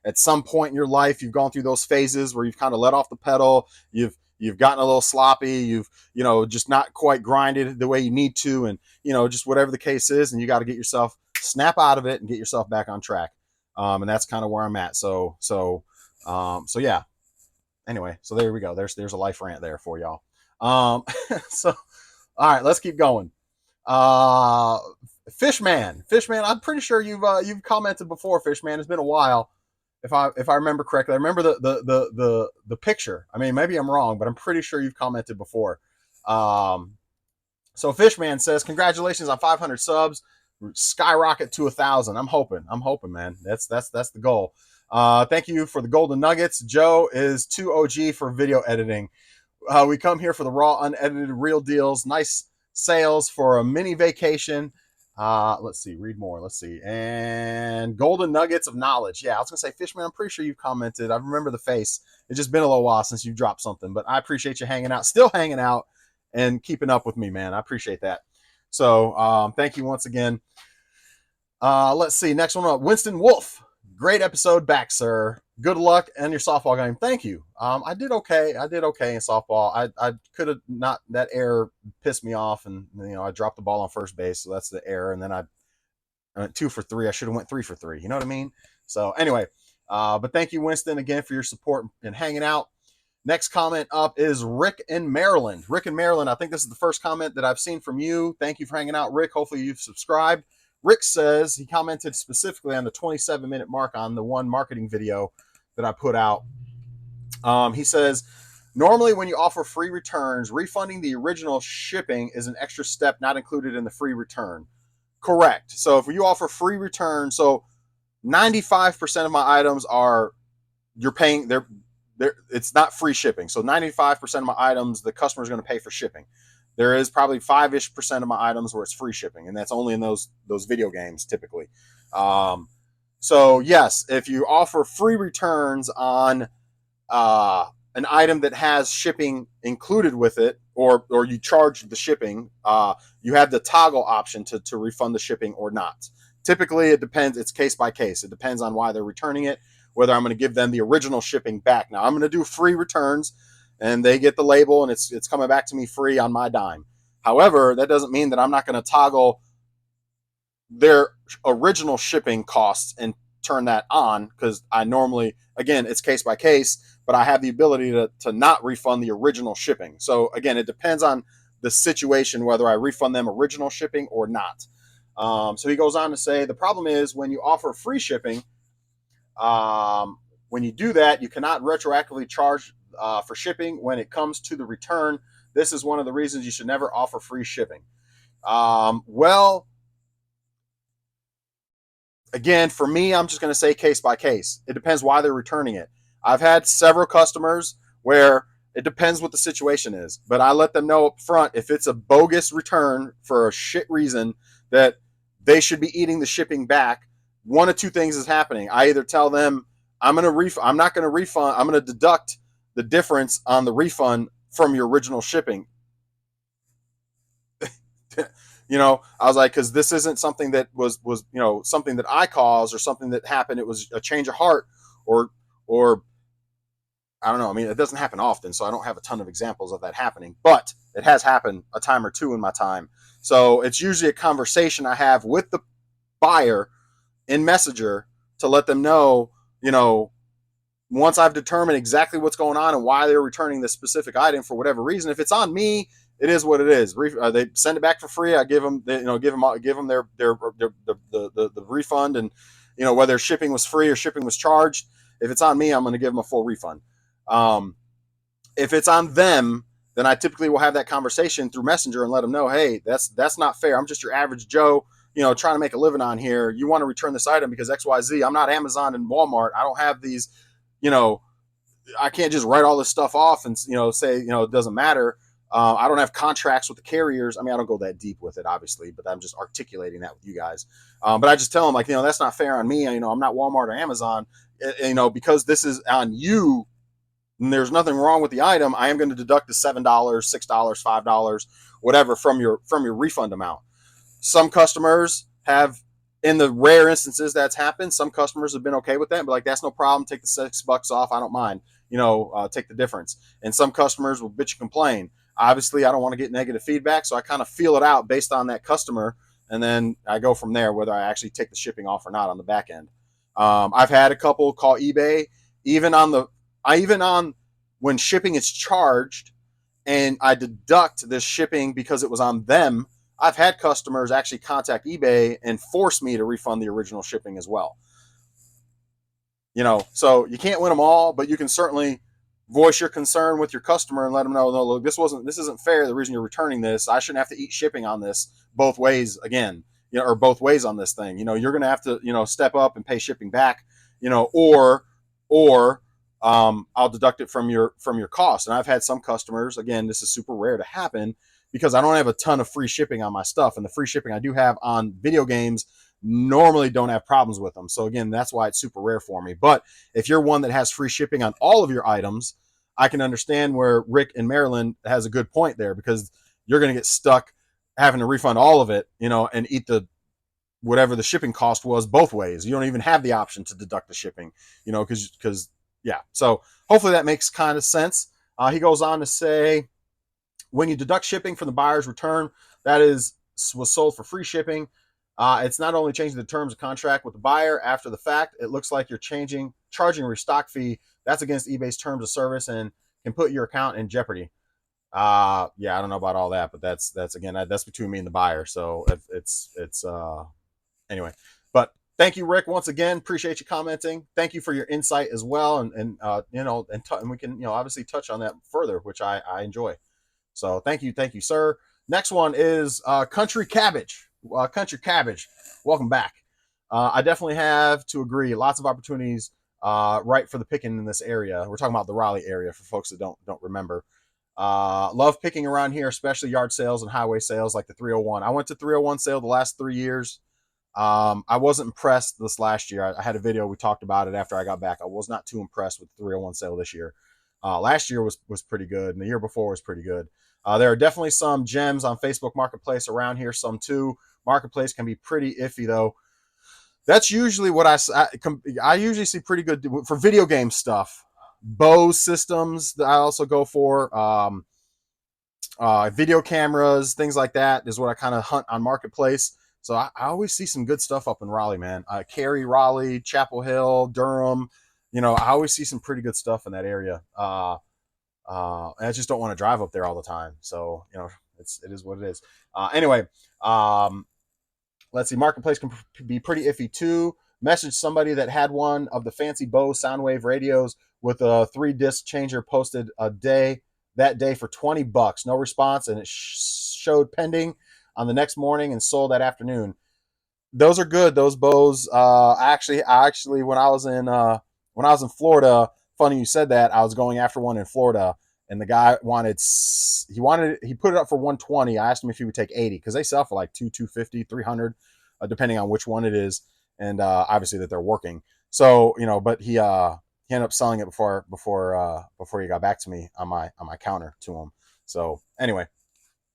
At some point in your life, you've gone through those phases where you've kind of let off the pedal. You've gotten a little sloppy. You've just not quite grinded the way you need to, and just whatever the case is, and you got to get yourself snap out of it and get yourself back on track. And that's kind of where I'm at. So yeah. Anyway, so there we go. There's a life rant there for y'all. So all right, let's keep going. Fishman, I'm pretty sure you've commented before, Fishman. It's been a while, if I remember correctly. I remember the picture. I mean, maybe I'm wrong, but I'm pretty sure you've commented before. So Fishman says, congratulations on 500 subs, skyrocket to 1,000. I'm hoping, man. That's the goal. Thank you for the golden nuggets. Joe is too OG for video editing. We come here for the raw, unedited, real deals. Nice sales for a mini vacation. Let's see, read more. Let's see. And golden nuggets of knowledge. Yeah, I was going to say, Fishman, I'm pretty sure you've commented. I remember the face. It's just been a little while since you dropped something, but I appreciate you hanging out, still hanging out and keeping up with me, man. I appreciate that. So thank you once again. Let's see. Next one up, Winston Wolf. Great episode back, sir. Good luck in your softball game. Thank you. I did okay. in softball. I could have not, that error pissed me off, and I dropped the ball on first base, so that's the error. And then I went 2 for 3. I should have went 3 for 3. You know what I mean? So anyway, but thank you, Winston, again for your support and hanging out. Next comment up is Rick in Maryland. Rick in Maryland. I think this is the first comment that I've seen from you. Thank you for hanging out, Rick. Hopefully you've subscribed. Rick says, he commented specifically on the 27-minute mark on the one marketing video that I put out. He says, normally when you offer free returns, refunding the original shipping is an extra step not included in the free return. Correct. So if you offer free return, so 95% of my items are, you're paying, it's not free shipping. So 95% of my items, the customer is going to pay for shipping. There is probably 5-ish% of my items where it's free shipping, and that's only in those video games typically. So yes, if you offer free returns on an item that has shipping included with it, or you charge the shipping, you have the toggle option to refund the shipping or not. Typically, it depends. It's case by case. It depends on why they're returning it, whether I'm going to give them the original shipping back. Now, I'm going to do free returns, and they get the label, and it's coming back to me free on my dime. However, that doesn't mean that I'm not going to toggle their original shipping costs and turn that on, because I normally, again, it's case by case, but I have the ability to not refund the original shipping. So again, it depends on the situation whether I refund them original shipping or not. So he goes on to say, the problem is when you offer free shipping, when you do that, you cannot retroactively charge for shipping when it comes to the return. This is one of the reasons you should never offer free shipping. Well, again, for me, I'm just going to say case by case. It depends why they're returning it. I've had several customers where it depends what the situation is, but I let them know up front if it's a bogus return for a shit reason that they should be eating the shipping back. One of two things is happening. I either tell them I'm not going to refund. I'm going to deduct the difference on the refund from your original shipping. I was like, because this isn't something that was something that I caused or something that happened. It was a change of heart or I don't know. I mean, it doesn't happen often, so I don't have a ton of examples of that happening, but it has happened a time or two in my time. So it's usually a conversation I have with the buyer in Messenger to let them know, once I've determined exactly what's going on and why they're returning this specific item for whatever reason. If it's on me, it is what it is. They send it back for free. I give them, their the refund, and whether shipping was free or shipping was charged. If it's on me, I'm going to give them a full refund. If it's on them, then I typically will have that conversation through Messenger and let them know, hey, that's not fair. I'm just your average Joe, trying to make a living on here. You want to return this item because XYZ. I'm not Amazon and Walmart. I don't have these, I can't just write all this stuff off and, say, it doesn't matter. I don't have contracts with the carriers. I mean, I don't go that deep with it, obviously, but I'm just articulating that with you guys. But I just tell them, like, that's not fair on me. I'm not Walmart or Amazon, because this is on you. And there's nothing wrong with the item. I am going to deduct the $7, $6, $5, whatever from your refund amount. Some customers have in the rare instances that's happened, some customers have been okay with that, but like, that's no problem. Take the $6 off. I don't mind. Take the difference. And some customers will bitch and complain. Obviously, I don't want to get negative feedback, so I kind of feel it out based on that customer, and then I go from there whether I actually take the shipping off or not on the back end. I've had a couple call eBay, even on when shipping is charged, and I deduct this shipping because it was on them. I've had customers actually contact eBay and force me to refund the original shipping as well. So you can't win them all, but you can certainly voice your concern with your customer and let them know, no, look, this isn't fair. The reason you're returning this, I shouldn't have to eat shipping on this both ways again, or both ways on this thing. You're going to have to, step up and pay shipping back, or I'll deduct it from your cost. And I've had some customers, again, this is super rare to happen because I don't have a ton of free shipping on my stuff, and the free shipping I do have on video games normally don't have problems with them. So again, that's why it's super rare for me. But if you're one that has free shipping on all of your items, I can understand where Rick in Maryland has a good point there, because you're going to get stuck having to refund all of it, and eat the whatever the shipping cost was both ways. You don't even have the option to deduct the shipping, because yeah. So hopefully that makes kind of sense. He goes on to say, when you deduct shipping from the buyer's return, was sold for free shipping. It's not only changing the terms of contract with the buyer after the fact, it looks like you're charging a restock fee. That's against eBay's terms of service and can put your account in jeopardy. Yeah, I don't know about all that, but that's between me and the buyer. So anyway. But thank you, Rick, once again. Appreciate you commenting. Thank you for your insight as well, and we can obviously touch on that further, which I enjoy. So thank you, sir. Next one is Country Cabbage. Country Cabbage, welcome back. I definitely have to agree. Lots of opportunities right for the picking in this area. We're talking about the Raleigh area for folks that don't remember. Love picking around here, especially yard sales and highway sales like the 301. I went to 301 sale the last 3 years. I wasn't impressed this last year. I had a video, we talked about it after I got back. I was not too impressed with the 301 sale this year. Last year was pretty good, and the year before was pretty good. There are definitely some gems on Facebook Marketplace around here, some too. Marketplace can be pretty iffy though. That's usually what I usually see pretty good for video game stuff. Bose systems that I also go for. Video cameras, things like that is what I kind of hunt on Marketplace. So I always see some good stuff up in Raleigh, man. Cary, Raleigh, Chapel Hill, Durham. I always see some pretty good stuff in that area. And I just don't want to drive up there all the time. So, it is what it is. Anyway, let's see. Marketplace can be pretty iffy too. Message somebody that had one of the fancy Bose Soundwave radios with a 3-disc changer posted that day for $20. No response, and it showed pending on the next morning and sold that afternoon. Those are good. Those Bose. Actually, when I was in Florida, funny you said that. I was going after one in Florida, and the guy he put it up for 120. I asked him if he would take 80 because they sell for like 250, 300, depending on which one it is, and obviously that they're working. So but he ended up selling it before he got back to me on my counter to him. So anyway,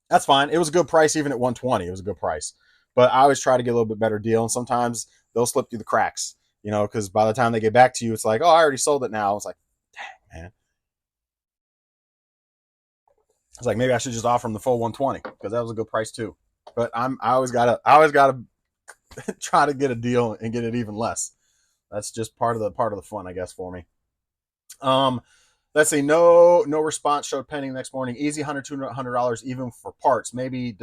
that's fine. It was a good price even at 120. It was a good price, but I always try to get a little bit better deal, and sometimes they'll slip through the cracks. Because by the time they get back to you, it's like, oh, I already sold it now. It's like, dang, man. It's like, maybe I should just offer them the full 120 because that was a good price too. But I always gotta try to get a deal and get it even less. That's just part of the fun, I guess, for me. Let's see. No response showed pending next morning. Easy $100 even for parts. Maybe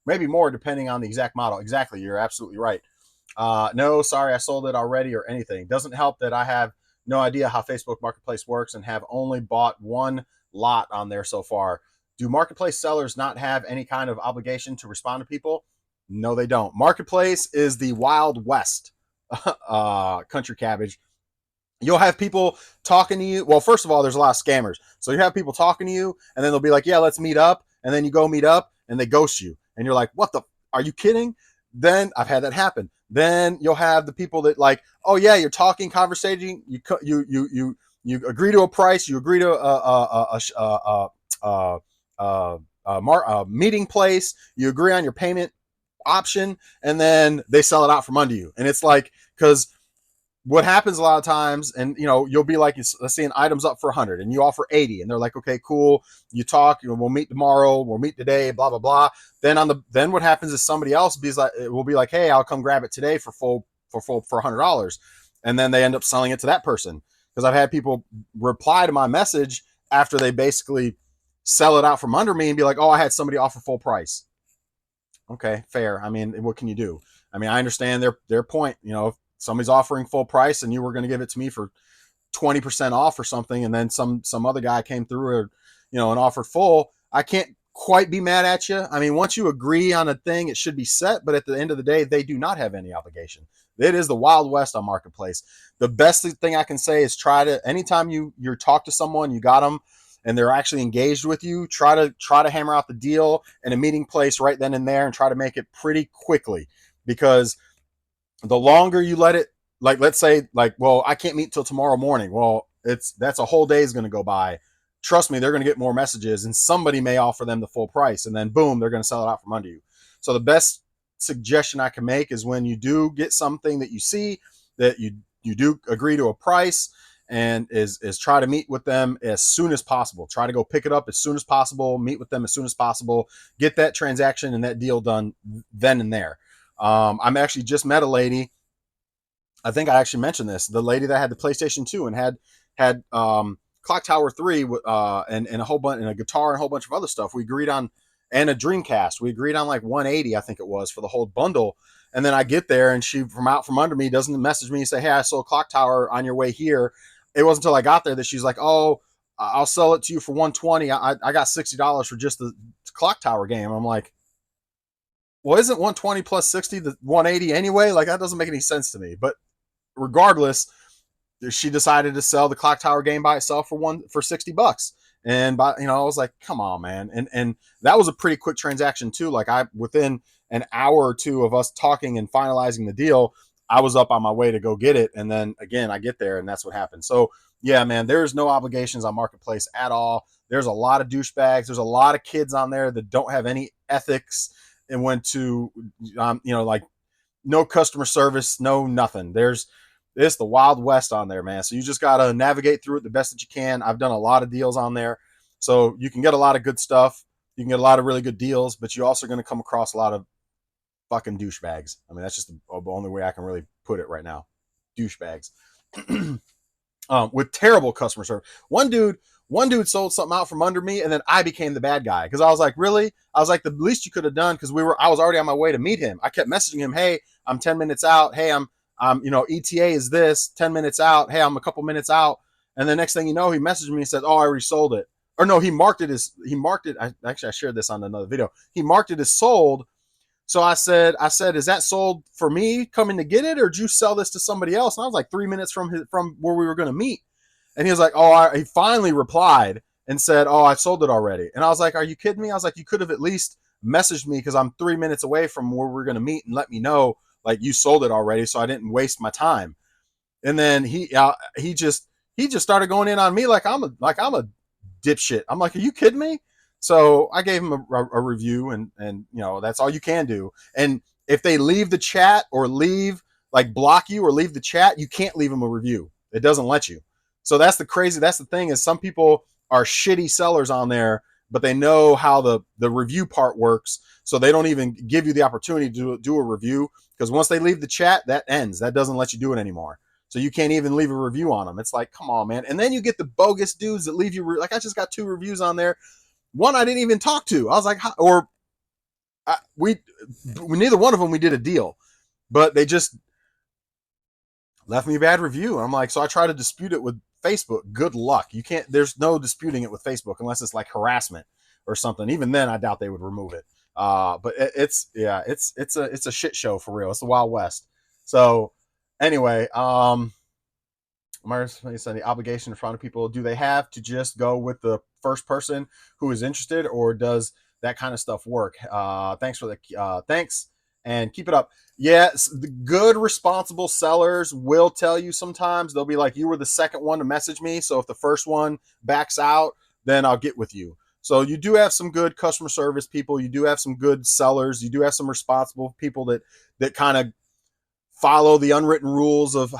more depending on the exact model. Exactly. You're absolutely right. No, sorry, I sold it already or anything. Doesn't help that I have no idea how Facebook Marketplace works and have only bought one lot on there so far. Do Marketplace sellers not have any kind of obligation to respond to people? No, they don't. Marketplace is the Wild West, Country Cabbage. You'll have people talking to you. Well, first of all, there's a lot of scammers. So you have people talking to you, and then they'll be like, yeah, let's meet up. And then you go meet up, and they ghost you. And you're like, are you kidding? Then I've had that happen. Then you'll have the people that like, oh yeah, you're talking, conversating, you agree to a price, you agree to a meeting place, you agree on your payment, option, and then they sell it out from under you. And it's like, because what happens a lot of times, and you'll be like, let's say an item's up for 100 and you offer 80, and they're like, okay, cool, you talk, we'll meet tomorrow, we'll meet today, blah blah blah. Then what happens is somebody else will be like, hey, I'll come grab it today for $100, and then they end up selling it to that person. Because I've had people reply to my message after they basically sell it out from under me and be like, oh, I had somebody offer full price. Okay, fair. I mean, what can you do? I mean, I understand their point. If somebody's offering full price and you were going to give it to me for 20% off or something, and then some other guy came through, and offered full, I can't quite be mad at you. I mean, once you agree on a thing, it should be set, but at the end of the day, they do not have any obligation. It is the Wild West on Marketplace. The best thing I can say is anytime you talk to someone, you got them, and they're actually engaged with you, try to hammer out the deal in a meeting place right then and there, and try to make it pretty quickly. Because the longer you let it, like, let's say, like, well, I can't meet till tomorrow morning. Well, that's a whole day is going to go by. Trust me, they're going to get more messages, and somebody may offer them the full price, and then boom, they're going to sell it out from under you. So the best suggestion I can make is, when you do get something that you see that you do agree to a price, and is try to meet with them as soon as possible. Try to go pick it up as soon as possible, meet with them as soon as possible, get that transaction and that deal done then and there. I'm actually just met a lady. I think I actually mentioned this. The lady that had the PlayStation 2 and had Clock Tower 3 and a whole bunch, and a guitar and a whole bunch of other stuff. We agreed on, and a Dreamcast. We agreed on like 180, I think it was, for the whole bundle. And then I get there, and she, from out from under me, doesn't message me and say, hey, I sold Clock Tower on your way here. It wasn't until I got there that she's like, oh, I'll sell it to you for 120. I got $60 for just the Clock Tower game. I'm like, well, isn't 120 plus 60 the 180 anyway? Like, that doesn't make any sense to me. But regardless, she decided to sell the Clock Tower game by itself for $60. And I was like, come on, man. And that was a pretty quick transaction too. Like, within an hour or two of us talking and finalizing the deal, I was up on my way to go get it. And then again, I get there, and that's what happened. So yeah, man, there's no obligations on Marketplace at all. There's a lot of douchebags. There's a lot of kids on there that don't have any ethics and went to, like, no customer service, no nothing. It's the Wild West on there, man. So you just got to navigate through it the best that you can. I've done a lot of deals on there. So you can get a lot of good stuff. You can get a lot of really good deals, but you're also going to come across a lot of fucking douchebags. I mean, that's just the only way I can really put it right now. Douchebags. With terrible customer service. One dude sold something out from under me, and then I became the bad guy. Because I was like, really? I was like, the least you could have done, because I was already on my way to meet him. I kept messaging him, hey, I'm 10 minutes out. Hey, I'm ETA is this, 10 minutes out. Hey, I'm a couple minutes out. And the next thing you know, he messaged me and said, oh, I already sold it. Or no, he marked it. I shared this on another video. He marked it as sold. So I said, is that sold for me coming to get it, or did you sell this to somebody else? And I was like 3 minutes from where we were going to meet. And he was like, he finally replied and said, oh, I sold it already. And I was like, are you kidding me? I was like, you could have at least messaged me, because I'm 3 minutes away from where we're going to meet, and let me know, like, you sold it already, so I didn't waste my time. And then he just started going in on me like I'm a dipshit. I'm like, are you kidding me? So I gave him a review, and that's all you can do. And if they leave the chat, or block you or leave the chat, you can't leave them a review. It doesn't let you. So that's the thing, is some people are shitty sellers on there, but they know how the review part works. So they don't even give you the opportunity to do a review, because once they leave the chat, that ends. That doesn't let you do it anymore. So you can't even leave a review on them. It's like, come on, man. And then you get the bogus dudes that leave you, like, I just got 2 reviews on there. One I didn't even talk to. I was like, we neither one of them we did a deal, but they just left me a bad review. I'm like, so I try to dispute it with Facebook. Good luck. You can't. There's no disputing it with Facebook unless it's like harassment or something. Even then, I doubt they would remove it. But it's a shit show for real. It's the Wild West. So anyway, the obligation in front of people. Do they have to just go with the first person who is interested, or does that kind of stuff work? Thanks and keep it up. Yes, the good responsible sellers will tell you sometimes. They'll be like, you were the second one to message me, so if the first one backs out, then I'll get with you. So you do have some good customer service people. You do have some good sellers. You do have some responsible people that kind of follow the unwritten rules of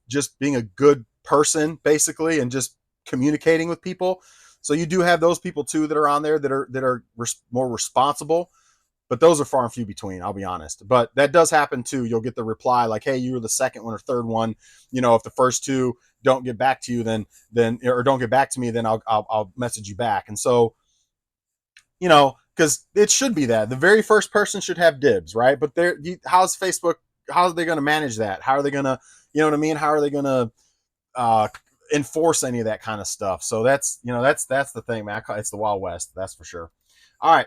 just being a good person, basically, and just communicating with people. So you do have those people too that are on there that are more responsible, but those are far and few between, I'll be honest. But that does happen too. You'll get the reply like, hey, you were the second one or third one. If the first two don't get back to you, then or don't get back to me, then I'll message you back. And so, because it should be that the very first person should have dibs, right? But how's Facebook? How are they going to manage that? How are they going to, you know what I mean? How are they going to enforce any of that kind of stuff? So that's the thing, man. It's the Wild West, that's for sure. All right,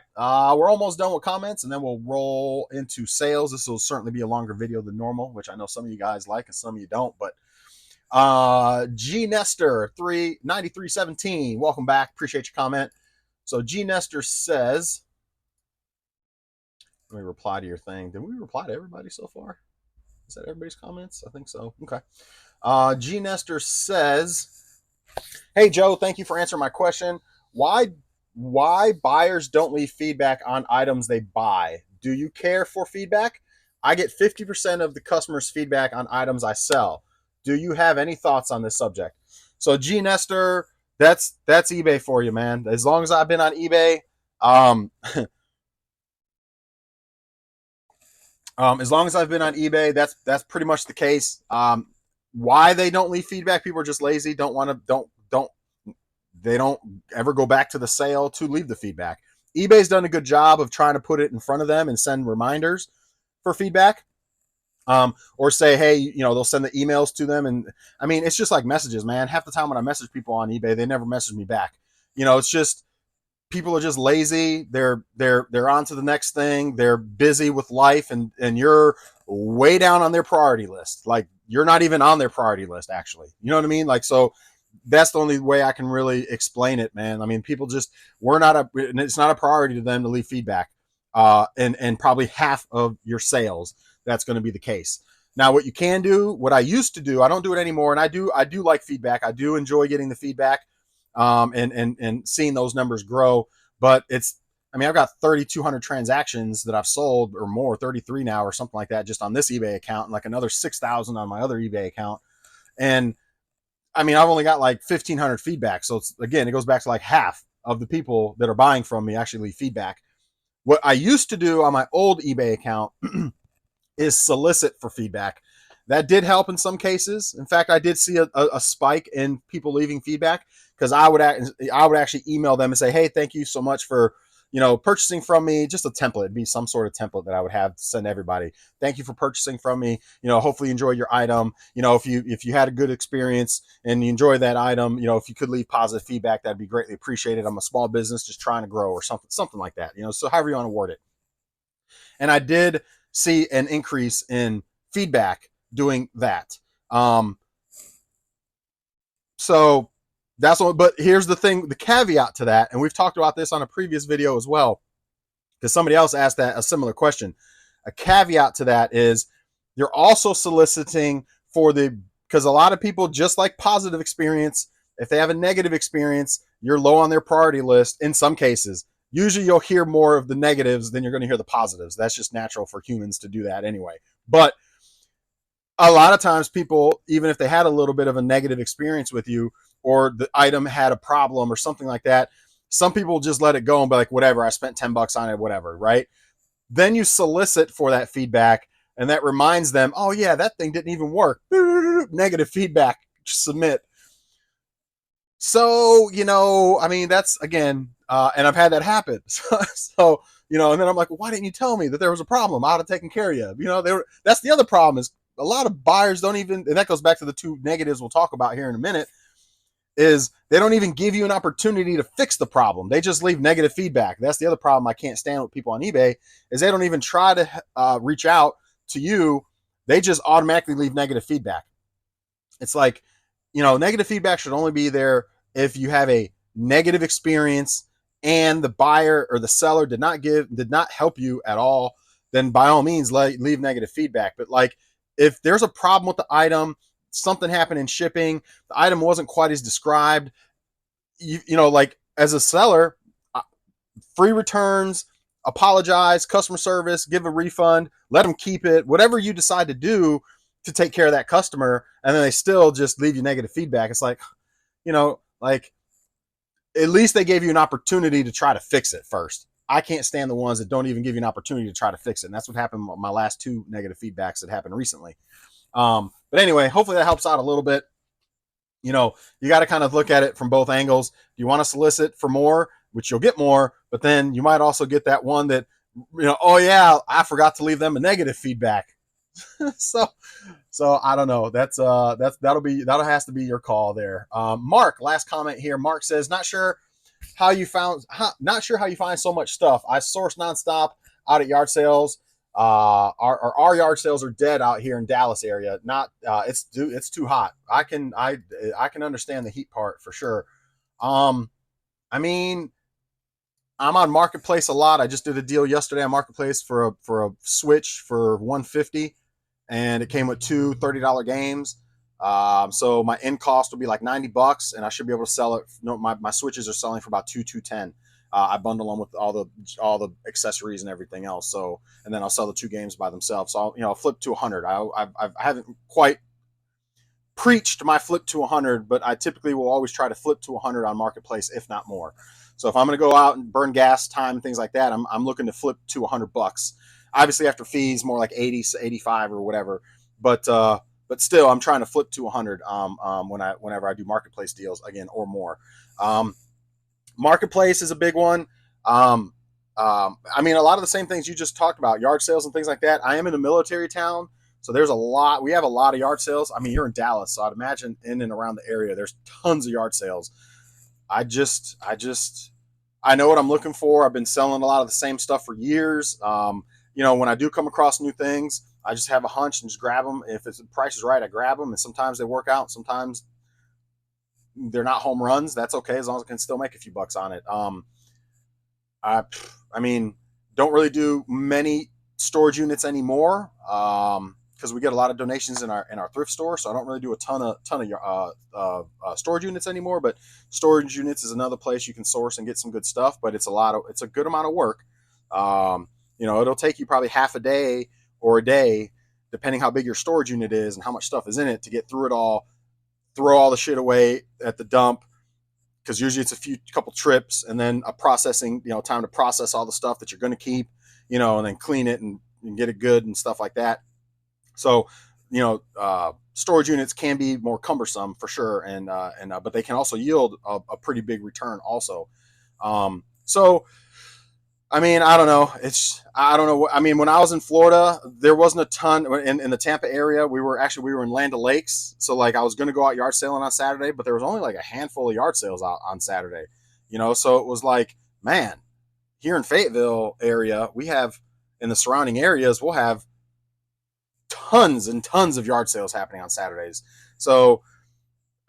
we're almost done with comments, and then we'll roll into sales. This will certainly be a longer video than normal, which I know some of you guys like and some of you don't. But G Nestor 39317, welcome back. Appreciate your comment. So G Nestor says, let me reply to your thing. Did we reply to everybody so far? Is that everybody's comments? I think so. Okay. G Nestor says, hey Joe, thank you for answering my question. Why buyers don't leave feedback on items they buy? Do you care for feedback? I get 50% of the customers' feedback on items I sell. Do you have any thoughts on this subject? So G Nestor, that's eBay for you, man. As long as I've been on eBay, as long as I've been on eBay, that's pretty much the case. Why they don't leave feedback? People are just lazy. They don't ever go back to the sale to leave the feedback. eBay's done a good job of trying to put it in front of them and send reminders for feedback. Or say, hey, they'll send the emails to them. And I mean, it's just like messages, man. Half the time when I message people on eBay, they never message me back. It's just, people are just lazy. They're on to the next thing. They're busy with life, and you're way down on their priority list. Like, you're not even on their priority list, actually. You know what I mean? Like, so that's the only way I can really explain it, man. I mean, people just, it's not a priority to them to leave feedback. And probably half of your sales, that's going to be the case. Now, what you can do, what I used to do, I don't do it anymore. And I do like feedback. I do enjoy getting the feedback, and seeing those numbers grow. But I've got 3,200 transactions that I've sold or more, 33 now or something like that, just on this eBay account, and like another 6,000 on my other eBay account. And I've only got like 1,500 feedback. So it goes back to like half of the people that are buying from me actually leave feedback. What I used to do on my old eBay account is solicit for feedback. That did help in some cases. In fact, I did see a spike in people leaving feedback, because I would actually email them and say, hey, thank you so much for purchasing from me. Just a template. It'd be some sort of template that I would have to send everybody. Thank you for purchasing from me. Hopefully you enjoy your item. If you had a good experience and you enjoy that item, if you could leave positive feedback, that'd be greatly appreciated. I'm a small business just trying to grow, or something like that. So however you want to word it. And I did see an increase in feedback doing that. So that's what, but here's the thing, the caveat to that, and we've talked about this on a previous video as well, because somebody else asked that a similar question. A caveat to that is you're also soliciting because a lot of people just like positive experience. If they have a negative experience, you're low on their priority list in some cases. Usually you'll hear more of the negatives than you're going to hear the positives. That's just natural for humans to do that anyway. But a lot of times people, even if they had a little bit of a negative experience with you, or the item had a problem or something like that, some people just let it go and be like, whatever, I spent $10 on it, whatever, right? Then you solicit for that feedback, and that reminds them, oh yeah, that thing didn't even work. Negative feedback, submit. So, that's, again, and I've had that happen. So, and then I'm like, well, why didn't you tell me that there was a problem? I'd have taken care of you. That's the other problem, is a lot of buyers don't even, and that goes back to the two negatives we'll talk about here in a minute, is they don't even give you an opportunity to fix the problem. They just leave negative feedback. That's the other problem I can't stand with people on eBay, is they don't even try to reach out to you. They just automatically leave negative feedback. It's like, negative feedback should only be there if you have a negative experience and the buyer or the seller did not help you at all. Then by all means, leave negative feedback. But like, if there's a problem with the item, something happened in shipping, the item wasn't quite as described, like as a seller, free returns, apologize, customer service, give a refund, let them keep it, whatever you decide to do to take care of that customer, and then they still just leave you negative feedback. It's like, like at least they gave you an opportunity to try to fix it first. I can't stand the ones that don't even give you an opportunity to try to fix it. And that's what happened with my last two negative feedbacks that happened recently. But anyway, hopefully that helps out a little bit. You got to kind of look at it from both angles. You want to solicit for more, which you'll get more, but then you might also get that one that, oh yeah, I forgot to leave them a negative feedback. so I don't know. That'll has to be your call there. Mark, last comment here. Mark says, not sure how you find so much stuff. I source nonstop out at yard sales. Our yard sales are dead out here in Dallas area. Not it's too hot. I can understand the heat part for sure. I mean, I'm on Marketplace a lot. I just did a deal yesterday on Marketplace for a Switch for $150, and it came with two $30 games. So my end cost will be like $90, and I should be able to sell it. No, my Switches are selling for about $210. I bundle them with all the accessories and everything else. So, and then I'll sell the two games by themselves. So I'll flip to 100. I haven't quite preached my flip to 100, but I typically will always try to flip to 100 on Marketplace, if not more. So if I'm going to go out and burn gas, time, things like that, I'm looking to flip to $100. Obviously after fees, more like 80, 85 or whatever. But still, I'm trying to flip to 100 whenever I do Marketplace deals again or more. Marketplace is a big one. I mean, a lot of the same things you just talked about, yard sales and things like that. I am in a military town, so there's a lot. We have a lot of yard sales. I mean, you're in Dallas, so I'd imagine in and around the area, there's tons of yard sales. I know what I'm looking for. I've been selling a lot of the same stuff for years. When I do come across new things, I just have a hunch and just grab them. If the price is right, I grab them, and sometimes they work out. Sometimes they're not home runs. That's okay as long as I can still make a few bucks on it. I mean, don't really do many storage units anymore because we get a lot of donations in our thrift store. So I don't really do a ton of storage units anymore. But storage units is another place you can source and get some good stuff. But it's a good amount of work. It'll take you probably half a day or a day, depending how big your storage unit is and how much stuff is in it, to get through it all, throw all the shit away at the dump, because usually it's a couple trips and then a processing, time to process all the stuff that you're going to keep, and then clean it and get it good and stuff like that. So, storage units can be more cumbersome for sure, but they can also yield a pretty big return also. So I mean, I don't know. I don't know. I mean, when I was in Florida, there wasn't a ton in the Tampa area. We were in Land O'Lakes. So like I was going to go out yard sailing on Saturday, but there was only like a handful of yard sales out on Saturday, so it was like, man, here in Fayetteville area, we have, in the surrounding areas, we'll have tons and tons of yard sales happening on Saturdays. So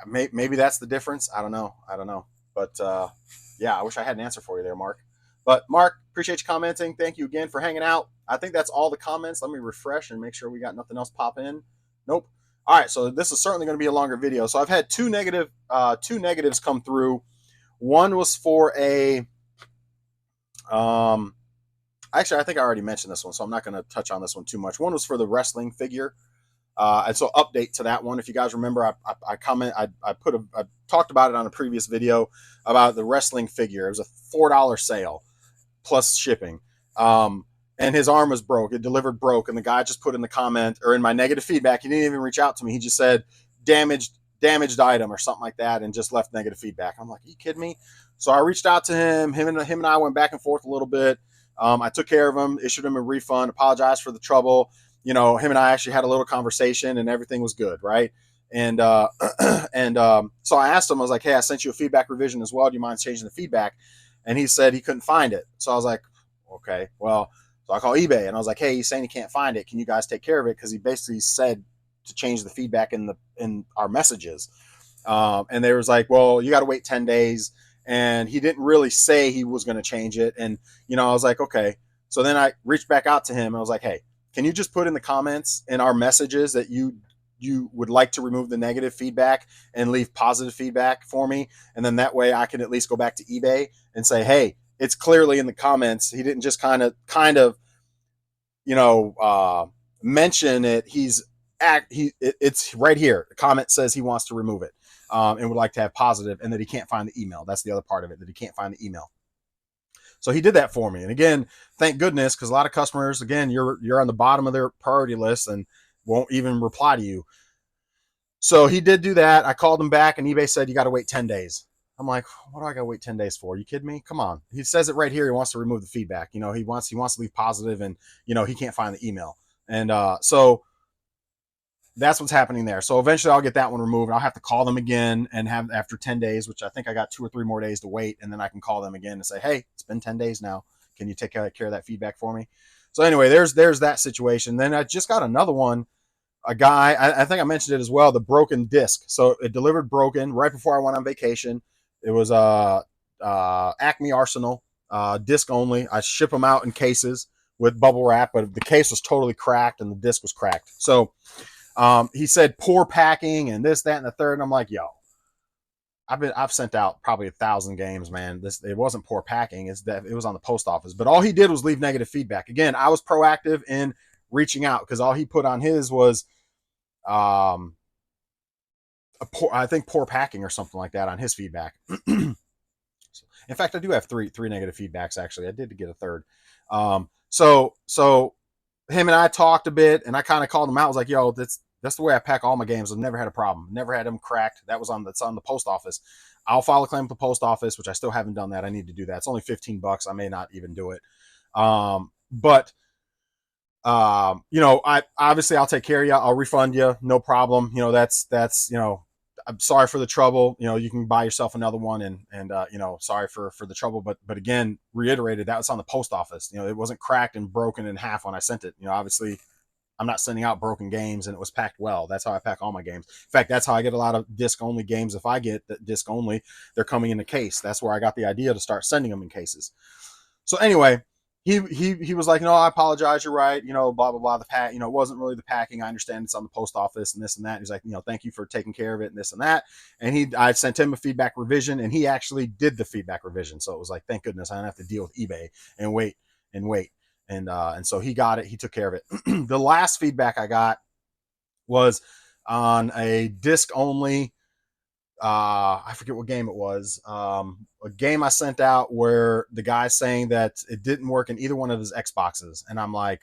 maybe that's the difference. I don't know. But yeah, I wish I had an answer for you there, Mark. But Mark, appreciate you commenting. Thank you again for hanging out. I think that's all the comments. Let me refresh and make sure we got nothing else pop in. Nope. All right, so this is certainly going to be a longer video. So I've had two negatives come through. One was for a actually, I think I already mentioned this one, so I'm not going to touch on this one too much. One was for the wrestling figure. And so update to that one. If you guys remember, I talked about it on a previous video about the wrestling figure. It was a $4 sale plus shipping. And his arm was broke. It delivered broke. And the guy just put in the comment, or in my negative feedback, he didn't even reach out to me. He just said damaged item or something like that, and just left negative feedback. I'm like, are you kidding me? So I reached out to him. Him and I went back and forth a little bit. I took care of him, issued him a refund, apologized for the trouble. Him and I actually had a little conversation and everything was good, right? And so I asked him, I was like, hey, I sent you a feedback revision as well. Do you mind changing the feedback? And he said he couldn't find it. So I was like, okay, well, so I called eBay and I was like, hey, he's saying he can't find it. Can you guys take care of it? Because he basically said to change the feedback in our messages. And they was like, well, you got to wait 10 days. And he didn't really say he was going to change it. And, I was like, okay. So then I reached back out to him and I was like, hey, can you just put in the comments in our messages that you would like to remove the negative feedback and leave positive feedback for me? And then that way I can at least go back to eBay and say, hey, it's clearly in the comments. He didn't just kind of mention it. It's right here. The comment says he wants to remove it, and would like to have positive, and that he can't find the email. That's the other part of it, that he can't find the email. So he did that for me. And again, thank goodness, because a lot of customers, again, you're on the bottom of their priority list and won't even reply to you. So he did do that. I called him back, and eBay said you got to wait 10 days. I'm like, what do I got to wait 10 days for? Are you kidding me? Come on. He says it right here. He wants to remove the feedback. He wants to leave positive, and he can't find the email. And so that's what's happening there. So eventually I'll get that one removed. I'll have to call them again and have after 10 days, which I think I got 2 or 3 more days to wait. And then I can call them again and say, hey, it's been 10 days now. Can you take care of that feedback for me? So anyway, there's that situation. Then I just got another one. A guy, I think I mentioned it as well, the broken disc. So it delivered broken right before I went on vacation. It was Acme Arsenal, disc only. I ship them out in cases with bubble wrap, but the case was totally cracked and the disc was cracked. So he said poor packing and this, that, and the third. And I'm like, yo, I've sent out probably 1,000 games, man. It wasn't poor packing. It was on the post office. But all he did was leave negative feedback. Again, I was proactive in reaching out, because all he put on his was I think poor packing or something like that on his feedback. In fact, I do have three negative feedbacks, actually. I did get a third. So him and I talked a bit, and I kind of called him out. I was like, yo, that's the way I pack all my games. I've never had a problem. Never had them cracked. That's on the post office. I'll file a claim with the post office, which I still haven't done that. I need to do that. It's only $15. I may not even do it. But I obviously I'll take care of you. I'll refund you, no problem. That's I'm sorry for the trouble. You can buy yourself another one, and sorry for the trouble. But again, reiterated, that was on the post office. It wasn't cracked and broken in half when I sent it. Obviously I'm not sending out broken games, and it was packed well. That's how I pack all my games. In fact, that's how I get a lot of disc only games. If I get the disc only, they're coming in a case. That's where I got the idea to start sending them in cases. So anyway, he was like, no, I apologize. You're right. Blah, blah, blah. The pack, it wasn't really the packing. I understand it's on the post office and this and that. And he's like, thank you for taking care of it and this and that. And I sent him a feedback revision, and he actually did the feedback revision. So it was like, thank goodness I don't have to deal with eBay and wait. And so he got it. He took care of it. The last feedback I got was on a disc only. I forget what game it was. A game I sent out where the guy's saying that it didn't work in either one of his Xboxes. And I'm like,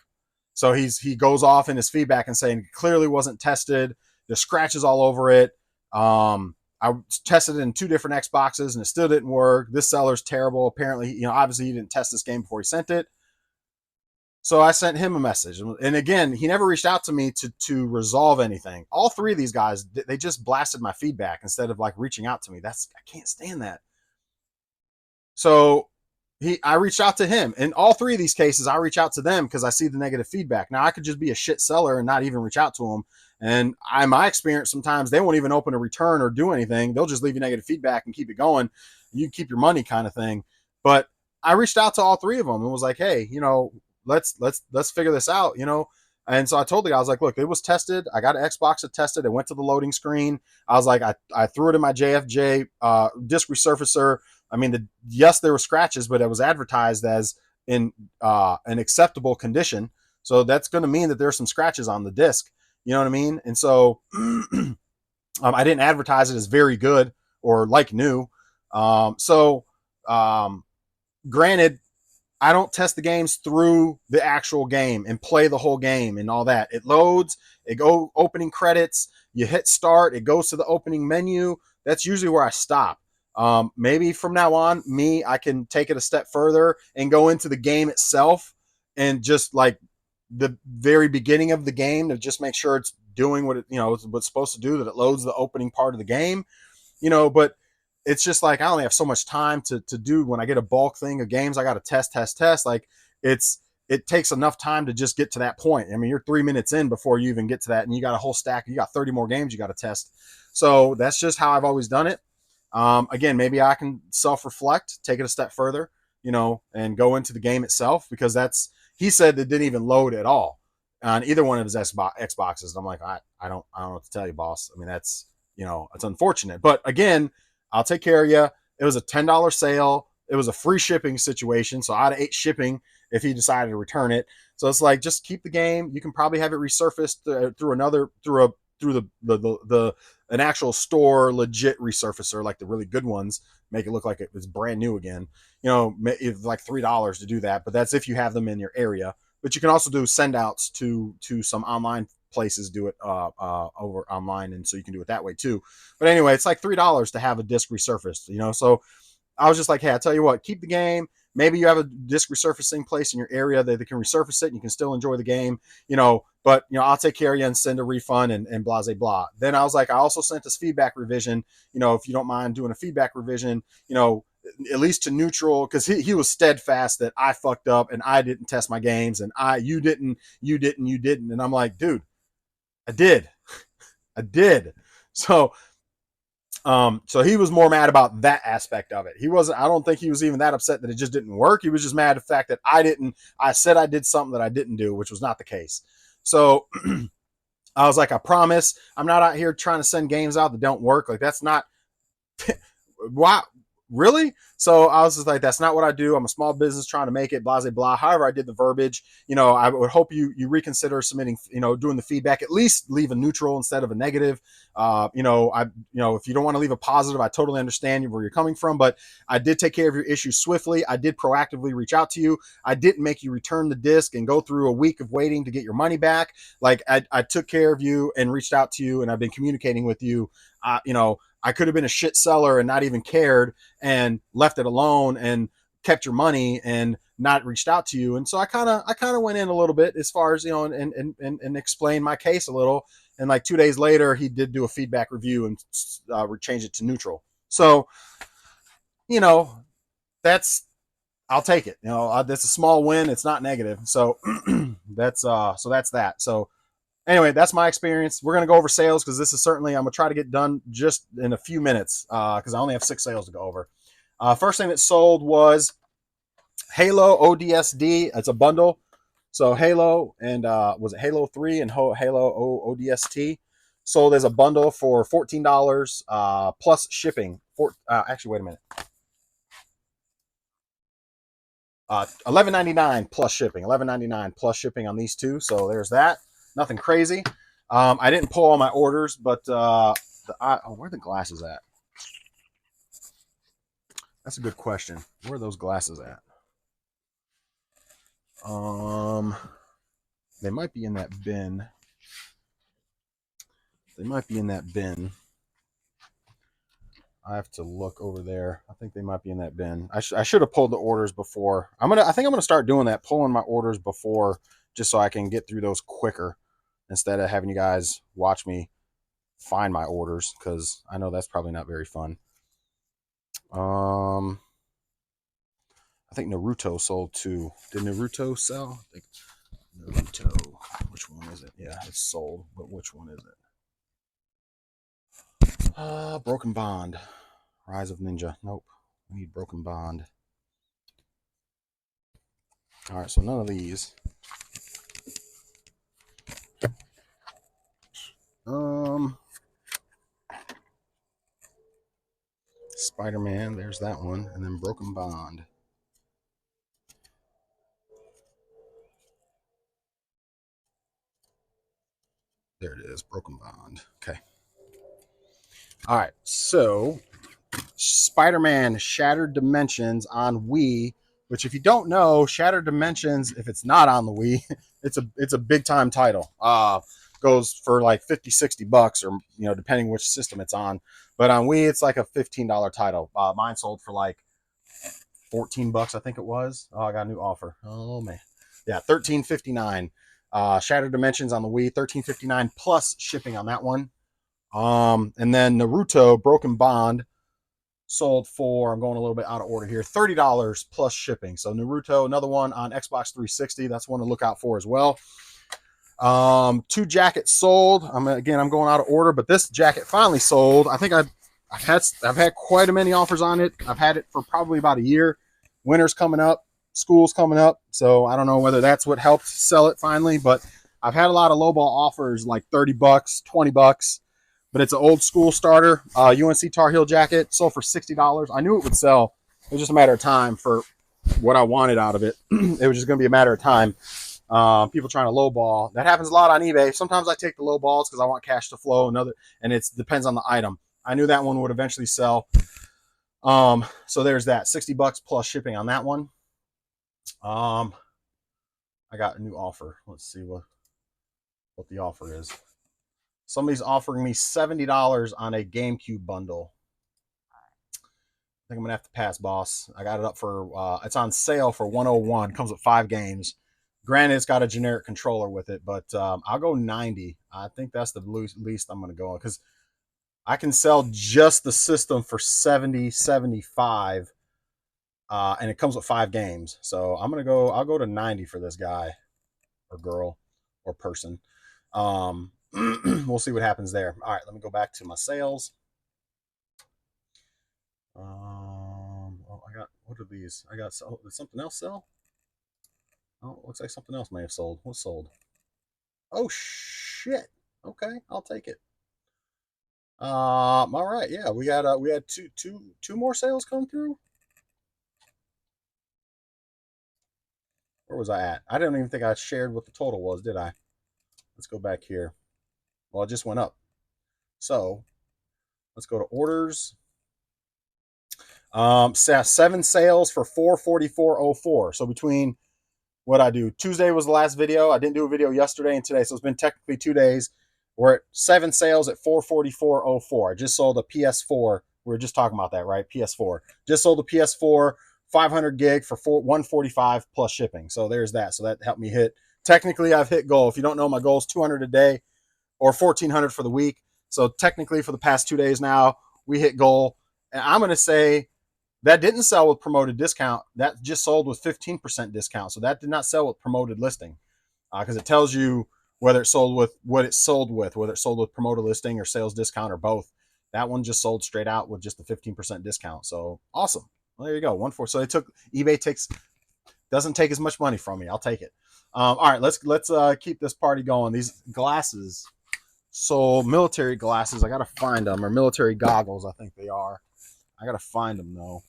so he goes off in his feedback and saying it clearly wasn't tested. There's scratches all over it. I tested it in 2 different Xboxes and it still didn't work. This seller's terrible. Apparently, obviously he didn't test this game before he sent it. So I sent him a message. And again, he never reached out to me to resolve anything. All 3 of these guys, they just blasted my feedback instead of like reaching out to me. I can't stand that. So I reached out to him. In all 3 of these cases, I reach out to them because I see the negative feedback. Now I could just be a shit seller and not even reach out to them. And my experience, sometimes they won't even open a return or do anything. They'll just leave you negative feedback and keep it going. You keep your money kind of thing. But I reached out to all 3 of them and was like, hey, let's figure this out, And so I told the guy, I was like, look, it was tested. I got an Xbox to test it. It went to the loading screen. I was like, I threw it in my JFJ disc resurfacer. I mean, yes, there were scratches, but it was advertised as in an acceptable condition. So that's going to mean that there's some scratches on the disc. You know what I mean? And so I didn't advertise it as very good or like new. Granted, I don't test the games through the actual game and play the whole game and all that. It loads, it go opening credits, you hit start, it goes to the opening menu. That's usually where I stop. Maybe from now on, I can take it a step further and go into the game itself and just like the very beginning of the game to just make sure it's doing what it's supposed to do, that it loads the opening part of the game, but it's just like I only have so much time to do. When I get a bulk thing of games, I got to test. Like it takes enough time to just get to that point. I mean, you're 3 minutes in before you even get to that, and you got a whole stack. You got 30 more games you got to test. So that's just how I've always done it. Again, maybe I can self-reflect, take it a step further, and go into the game itself, because he said it didn't even load at all on either one of his Xboxes. And I'm like, I don't know what to tell you, boss. I mean, that's it's unfortunate, but again, I'll take care of you. It was a $10 sale. it was a free shipping situation. So I'd have ate shipping if he decided to return it. So it's like, just keep the game. You can probably have it resurfaced through an actual store legit resurfacer, like the really good ones, make it look like it was brand new again. You know, it's like $3 to do that, but that's if you have them in your area. But you can also do send outs to some online places, do it over online, and so you can do it that way too. But anyway, it's like $3 to have a disc resurfaced, you know. So I was just like, hey, I tell you what, keep the game. Maybe you have a disc resurfacing place in your area that they can resurface it and you can still enjoy the game, you know, but, you know, I'll take care of you and send a refund and blah, blah, blah. Then I was like, I also sent this feedback revision, you know, if you don't mind doing a feedback revision, you know, at least to neutral, because he was steadfast that I fucked up and I didn't test my games and you didn't. And I'm like, dude, I did. So he was more mad about that aspect of it. I don't think he was even that upset that it just didn't work. He was just mad at the fact that I said I did something that I didn't do, which was not the case. So I was like, I promise I'm not out here trying to send games out that don't work. Like, that's not why. Really? So I was just like, that's not what I do. I'm a small business trying to make it, blah, blah, blah. However, I did the verbiage. You know, I would hope you reconsider submitting, you know, doing the feedback, at least leave a neutral instead of a negative. You know, if you don't want to leave a positive, I totally understand where you're coming from, but I did take care of your issue swiftly. I did proactively reach out to you. I didn't make you return the disc and go through a week of waiting to get your money back. Like, I took care of you and reached out to you, and I've been communicating with you. You know, I could have been a shit seller and not even cared and left it alone and kept your money and not reached out to you. And so I kind of went in a little bit as far as, you know, and explained my case a little. And like 2 days later, he did do a feedback review and change it to neutral. So, you know, I'll take it. You know, that's a small win. It's not negative. So that's that. So anyway, that's my experience. We're going to go over sales because this is certainly, I'm going to try to get done just in a few minutes because I only have 6 sales to go over. First thing that sold was Halo ODST. It's a bundle. So Halo and was it Halo 3 and Halo ODST sold as a bundle for $14 plus shipping. Actually, wait a minute. $11.99 plus shipping. $11.99 plus shipping on these two. So there's that. Nothing crazy. I didn't pull all my orders, but where are the glasses at? That's a good question. Where are those glasses at? They might be in that bin. I have to look over there. I think they might be in that bin. I should have pulled the orders before. I think I'm gonna start doing that, pulling my orders before, just so I can get through those quicker instead of having you guys watch me find my orders, because I know that's probably not very fun. I think Naruto sold too. Did Naruto sell? I think Naruto. Which one is it? Yeah, it's sold, but which one is it? Broken Bond. Rise of Ninja. Nope. We need Broken Bond. All right, so none of these. Spider-Man, there's that one, and then Broken Bond. There it is, Broken Bond. Okay. All right, so Spider-Man Shattered Dimensions on Wii, which, if you don't know, Shattered Dimensions, if it's not on the Wii, it's a big time title. Goes for like $50-$60, or, you know, depending which system it's on. But on Wii, it's like a $15 title. Mine sold for like $14, I think it was. Oh, I got a new offer. Oh man, yeah, $13.59. Shattered Dimensions on the Wii, $13.59 plus shipping on that one. And then Naruto Broken Bond sold for, I'm going a little bit out of order here, $30 plus shipping. So Naruto, another one on Xbox 360. That's one to look out for as well. 2 jackets sold. I'm going out of order, but this jacket finally sold. I think I've had quite a many offers on it. I've had it for probably about a year. Winter's coming up, school's coming up, so I don't know whether that's what helped sell it finally, but I've had a lot of lowball offers, like $30, $20, but it's an old school starter. UNC Tar Heel jacket sold for $60. I knew it would sell was just a matter of time for what I wanted out of it. It was just going to be a matter of time. People trying to lowball. That happens a lot on eBay. Sometimes I take the low balls because I want cash to flow. And it depends on the item. I knew that one would eventually sell. So there's that. $60 plus shipping on that one. I got a new offer. Let's see what the offer is. Somebody's offering me $70 on a GameCube bundle. I think I'm gonna have to pass, boss. I got it up for it's on sale for 101. Comes with 5 games. Granted, it's got a generic controller with it, but I'll go 90. I think that's the least I'm gonna go because I can sell just the system for 70, 75, and it comes with 5 games. So I'll go to 90 for this guy or girl or person. We'll see what happens there. All right, let me go back to my sales. I got, what are these? I got, did something else sell? Oh, it looks like something else may have sold. What sold? Oh shit. Okay, I'll take it. All right, yeah, we had two more sales come through. Where was I at? I didn't even think I shared what the total was, did I? Let's go back here. Well, it just went up. So let's go to orders. 7 sales for $444.04. So between what I do, Tuesday was the last video. I didn't do a video yesterday and today, so it's been technically 2 days. We're at 7 sales at $444.04. I just sold a PS4. We were just talking about that, right? PS4. Just sold a PS4 500 gig for $145 plus shipping. So there's that. So that helped me hit. Technically, I've hit goal. If you don't know, my goal is 200 a day or 1,400 for the week. So technically, for the past 2 days now, we hit goal. And I'm going to say that didn't sell with promoted discount. That just sold with 15% discount. So that did not sell with promoted listing because it tells you whether it sold with what it sold with, whether it sold with promoted listing or sales discount or both. That one just sold straight out with just a 15% discount. So awesome. Well, there you go. 1.4. So eBay doesn't take as much money from me. I'll take it. All right, let's keep this party going. These glasses, so military glasses, I gotta find them, or military goggles, I think they are. I gotta find them though.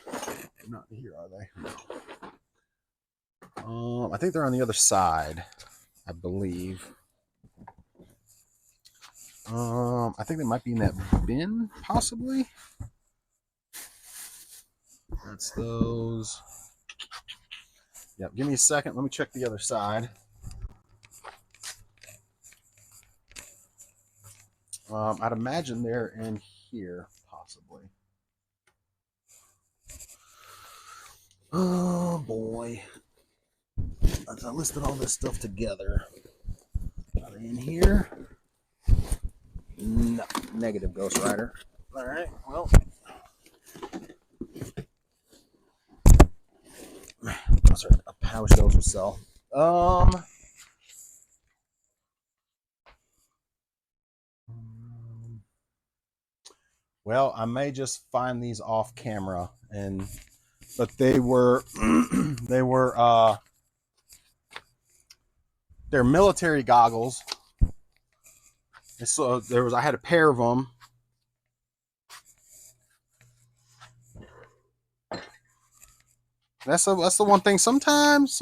They're not here, are they? I think they're on the other side, I believe. I think they might be in that bin, possibly. That's those. Yep, give me a second. Let me check the other side. I'd imagine they're in here, possibly. Oh boy. I listed all this stuff together. Are they in here? No. Negative, Ghost Rider. All right, well. Sorry, how much those will sell? Well, I may just find these off camera, but they were they're military goggles. And so I had a pair of them. That's the one thing. Sometimes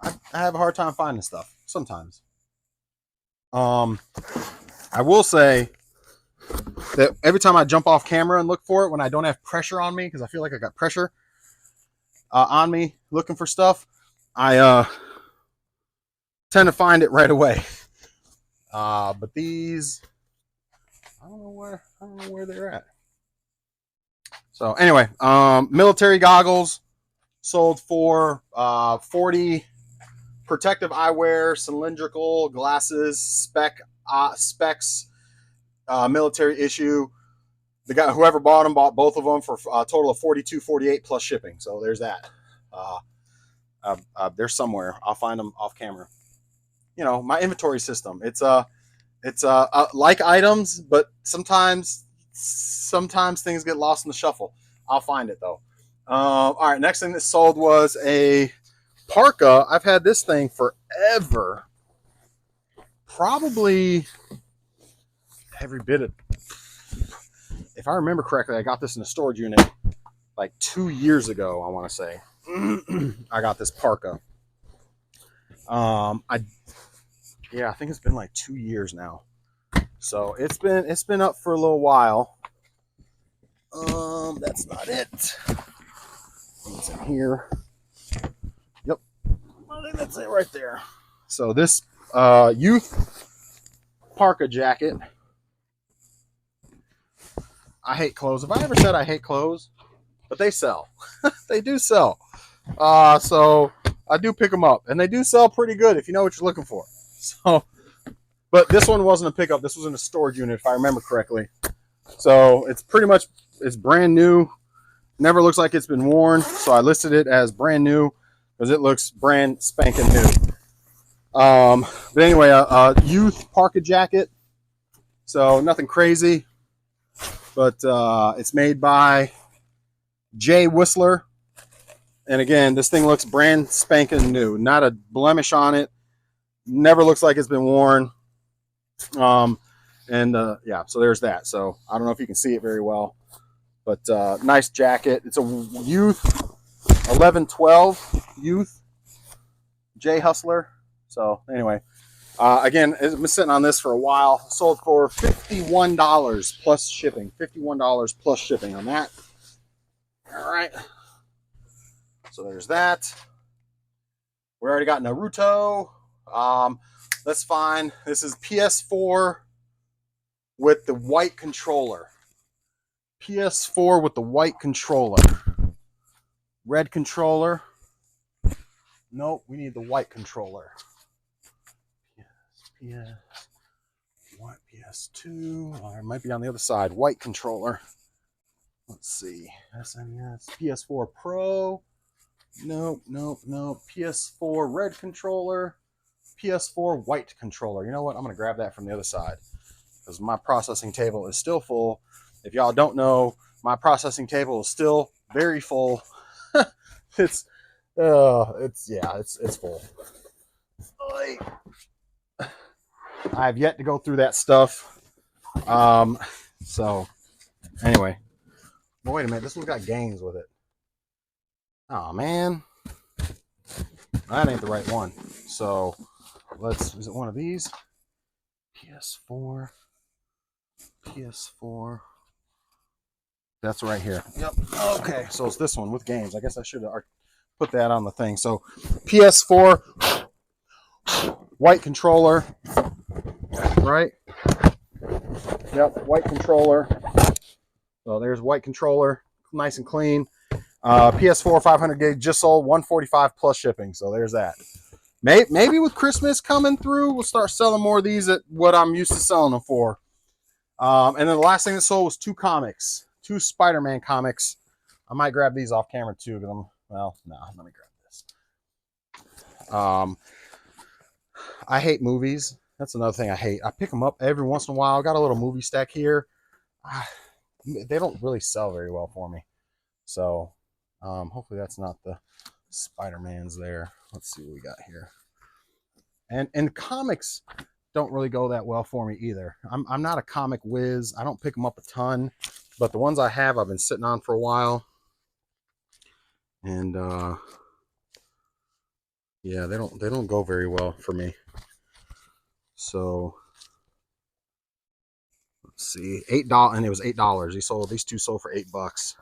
I have a hard time finding stuff. Sometimes. I will say that every time I jump off camera and look for it, when I don't have pressure on me, because I feel like I got pressure on me looking for stuff, I tend to find it right away. But these, I don't know where they're at. So anyway, military goggles sold for 40. Protective eyewear, cylindrical glasses, specs, military issue. The guy, whoever bought them, bought both of them for a total of $42.48 plus shipping. So there's that. They're somewhere. I'll find them off camera. You know, my inventory system. It's like items, but sometimes things get lost in the shuffle. I'll find it though. All right, next thing that sold was a parka. I've had this thing forever. Probably every bit of, if I remember correctly, I got this in a storage unit like 2 years ago, I want to say. I got this parka. I think it's been like 2 years now. So it's been up for a little while. That's not it. It's in here. Yep. I think that's it right there. So this youth parka jacket. I hate clothes. If I ever said I hate clothes, but they sell. They do sell. So I do pick them up, and they do sell pretty good if you know what you're looking for. So, but this one wasn't a pickup. This was in a storage unit, if I remember correctly. So it's brand new. Never looks like it's been worn. So I listed it as brand new because it looks brand spanking new. But anyway, a youth parka jacket. So nothing crazy, but it's made by Jay Whistler. And again, this thing looks brand spanking new. Not a blemish on it. Never looks like it's been worn. So there's that. So I don't know if you can see it very well, but nice jacket. It's a youth 11-12 youth Jay Hustler. So anyway, again, I've been sitting on this for a while. Sold for $51 plus shipping. $51 plus shipping on that. All right. So there's that. We already got Naruto. That's fine. This is PS4 with the white controller. PS4 with the white controller. Red controller. Nope, we need the white controller. White PS2. It might be on the other side. White controller. Let's see. SNES. PS4 Pro. Nope. PS4 red controller. PS4 white controller. You know what? I'm going to grab that from the other side because my processing table is still full. If y'all don't know, my processing table is still very full. It's full. I have yet to go through that stuff. So anyway, well, wait a minute. This one's got games with it. Oh man, that ain't the right one. So is it one of these? PS4. That's right here. Yep. Okay, so it's this one with games. I guess I should have put that on the thing. So PS4 white controller, right? Yep, white controller. So there's white controller, nice and clean. PS4 500 gig just sold, $145 plus shipping. So there's that. Maybe with Christmas coming through, we'll start selling more of these at what I'm used to selling them for. And then the last thing that sold was 2 comics, 2 Spider-Man comics. I might grab these off camera too. Let me grab this. I hate movies. That's another thing I hate. I pick them up every once in a while. I got a little movie stack here. They don't really sell very well for me. So hopefully that's not the Spider-Mans there. Let's see what we got here. And comics don't really go that well for me either. I'm not a comic whiz. I don't pick them up a ton, but the ones I have, I've been sitting on for a while. And yeah, they don't go very well for me. So let's see, $8, and it was $8. These 2 sold for $8.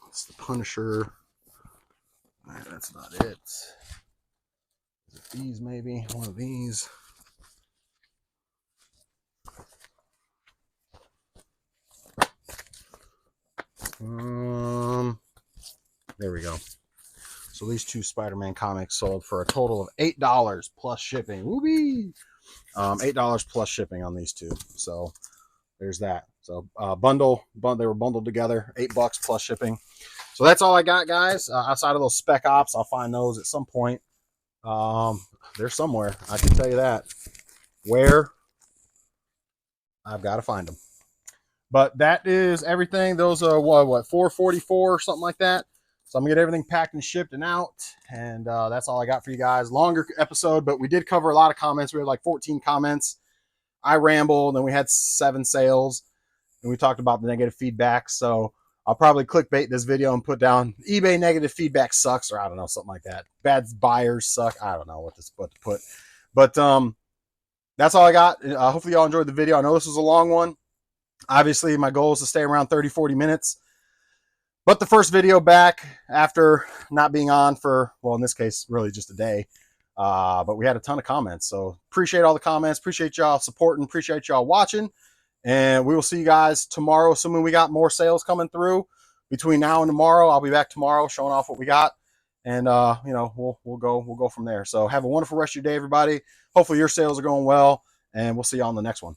It's the Punisher. All right, that's not it. Is it these maybe? One of these. There we go. So these 2 Spider-Man comics sold for a total of $8 plus shipping. Whoopee! $8 plus shipping on these 2. So there's that. So they were bundled together, $8 plus shipping. So that's all I got, guys. Outside of those spec ops, I'll find those at some point. They're somewhere. I can tell you that. Where? I've got to find them. But that is everything. Those are what $444 or something like that. So I'm gonna get everything packed and shipped and out. And that's all I got for you guys. Longer episode, but we did cover a lot of comments. We had like 14 comments. I rambled, and then we had 7 sales, and we talked about the negative feedback. So I'll probably clickbait this video and put down eBay negative feedback sucks, or I don't know, something like that. Bad buyers suck. I don't know what to put. But that's all I got. Hopefully y'all enjoyed the video. I know this was a long one. Obviously, my goal is to stay around 30, 40 minutes. But the first video back after not being on for, well, in this case, really just a day. But we had a ton of comments. So appreciate all the comments. Appreciate y'all supporting. Appreciate y'all watching. And we will see you guys tomorrow, assuming we got more sales coming through. Between now and tomorrow, I'll be back tomorrow showing off what we got. And you know, we'll go from there. So have a wonderful rest of your day, everybody. Hopefully your sales are going well, and we'll see you on the next one.